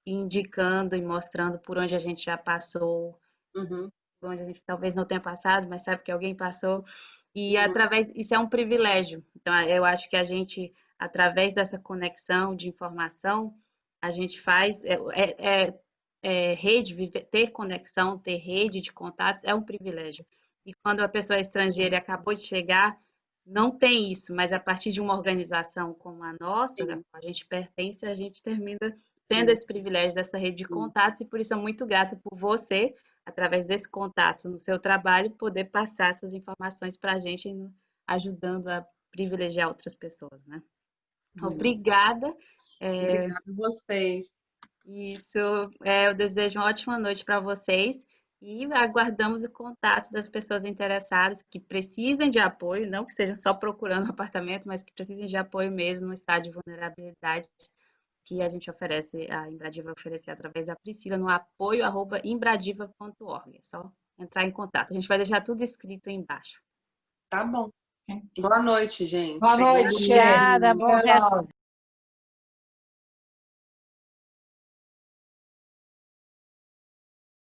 e indicando e mostrando por onde a gente já passou, por onde a gente talvez não tenha passado, mas sabe que alguém passou. E isso é um privilégio. Então, eu acho que a gente, através dessa conexão de informação, a gente faz rede, ter conexão, ter rede de contatos é um privilégio. E quando a pessoa é estrangeira e acabou de chegar, não tem isso, mas a partir de uma organização como a nossa, a gente pertence, a gente termina tendo esse privilégio dessa rede de contatos e por isso eu sou muito grata por você, através desse contato no seu trabalho, poder passar essas informações para a gente, ajudando a privilegiar outras pessoas, né? Obrigada. Obrigada a vocês. Isso, eu desejo uma ótima noite para vocês e aguardamos o contato das pessoas interessadas que precisem de apoio, não que estejam só procurando apartamento, mas que precisem de apoio mesmo no estado de vulnerabilidade que a gente oferece, a Embradiva oferece através da Priscila no apoio@embradiva.org. É só entrar em contato. A gente vai deixar tudo escrito aí embaixo. Tá bom. Boa noite, gente. Boa noite, Obrigada, bom resto.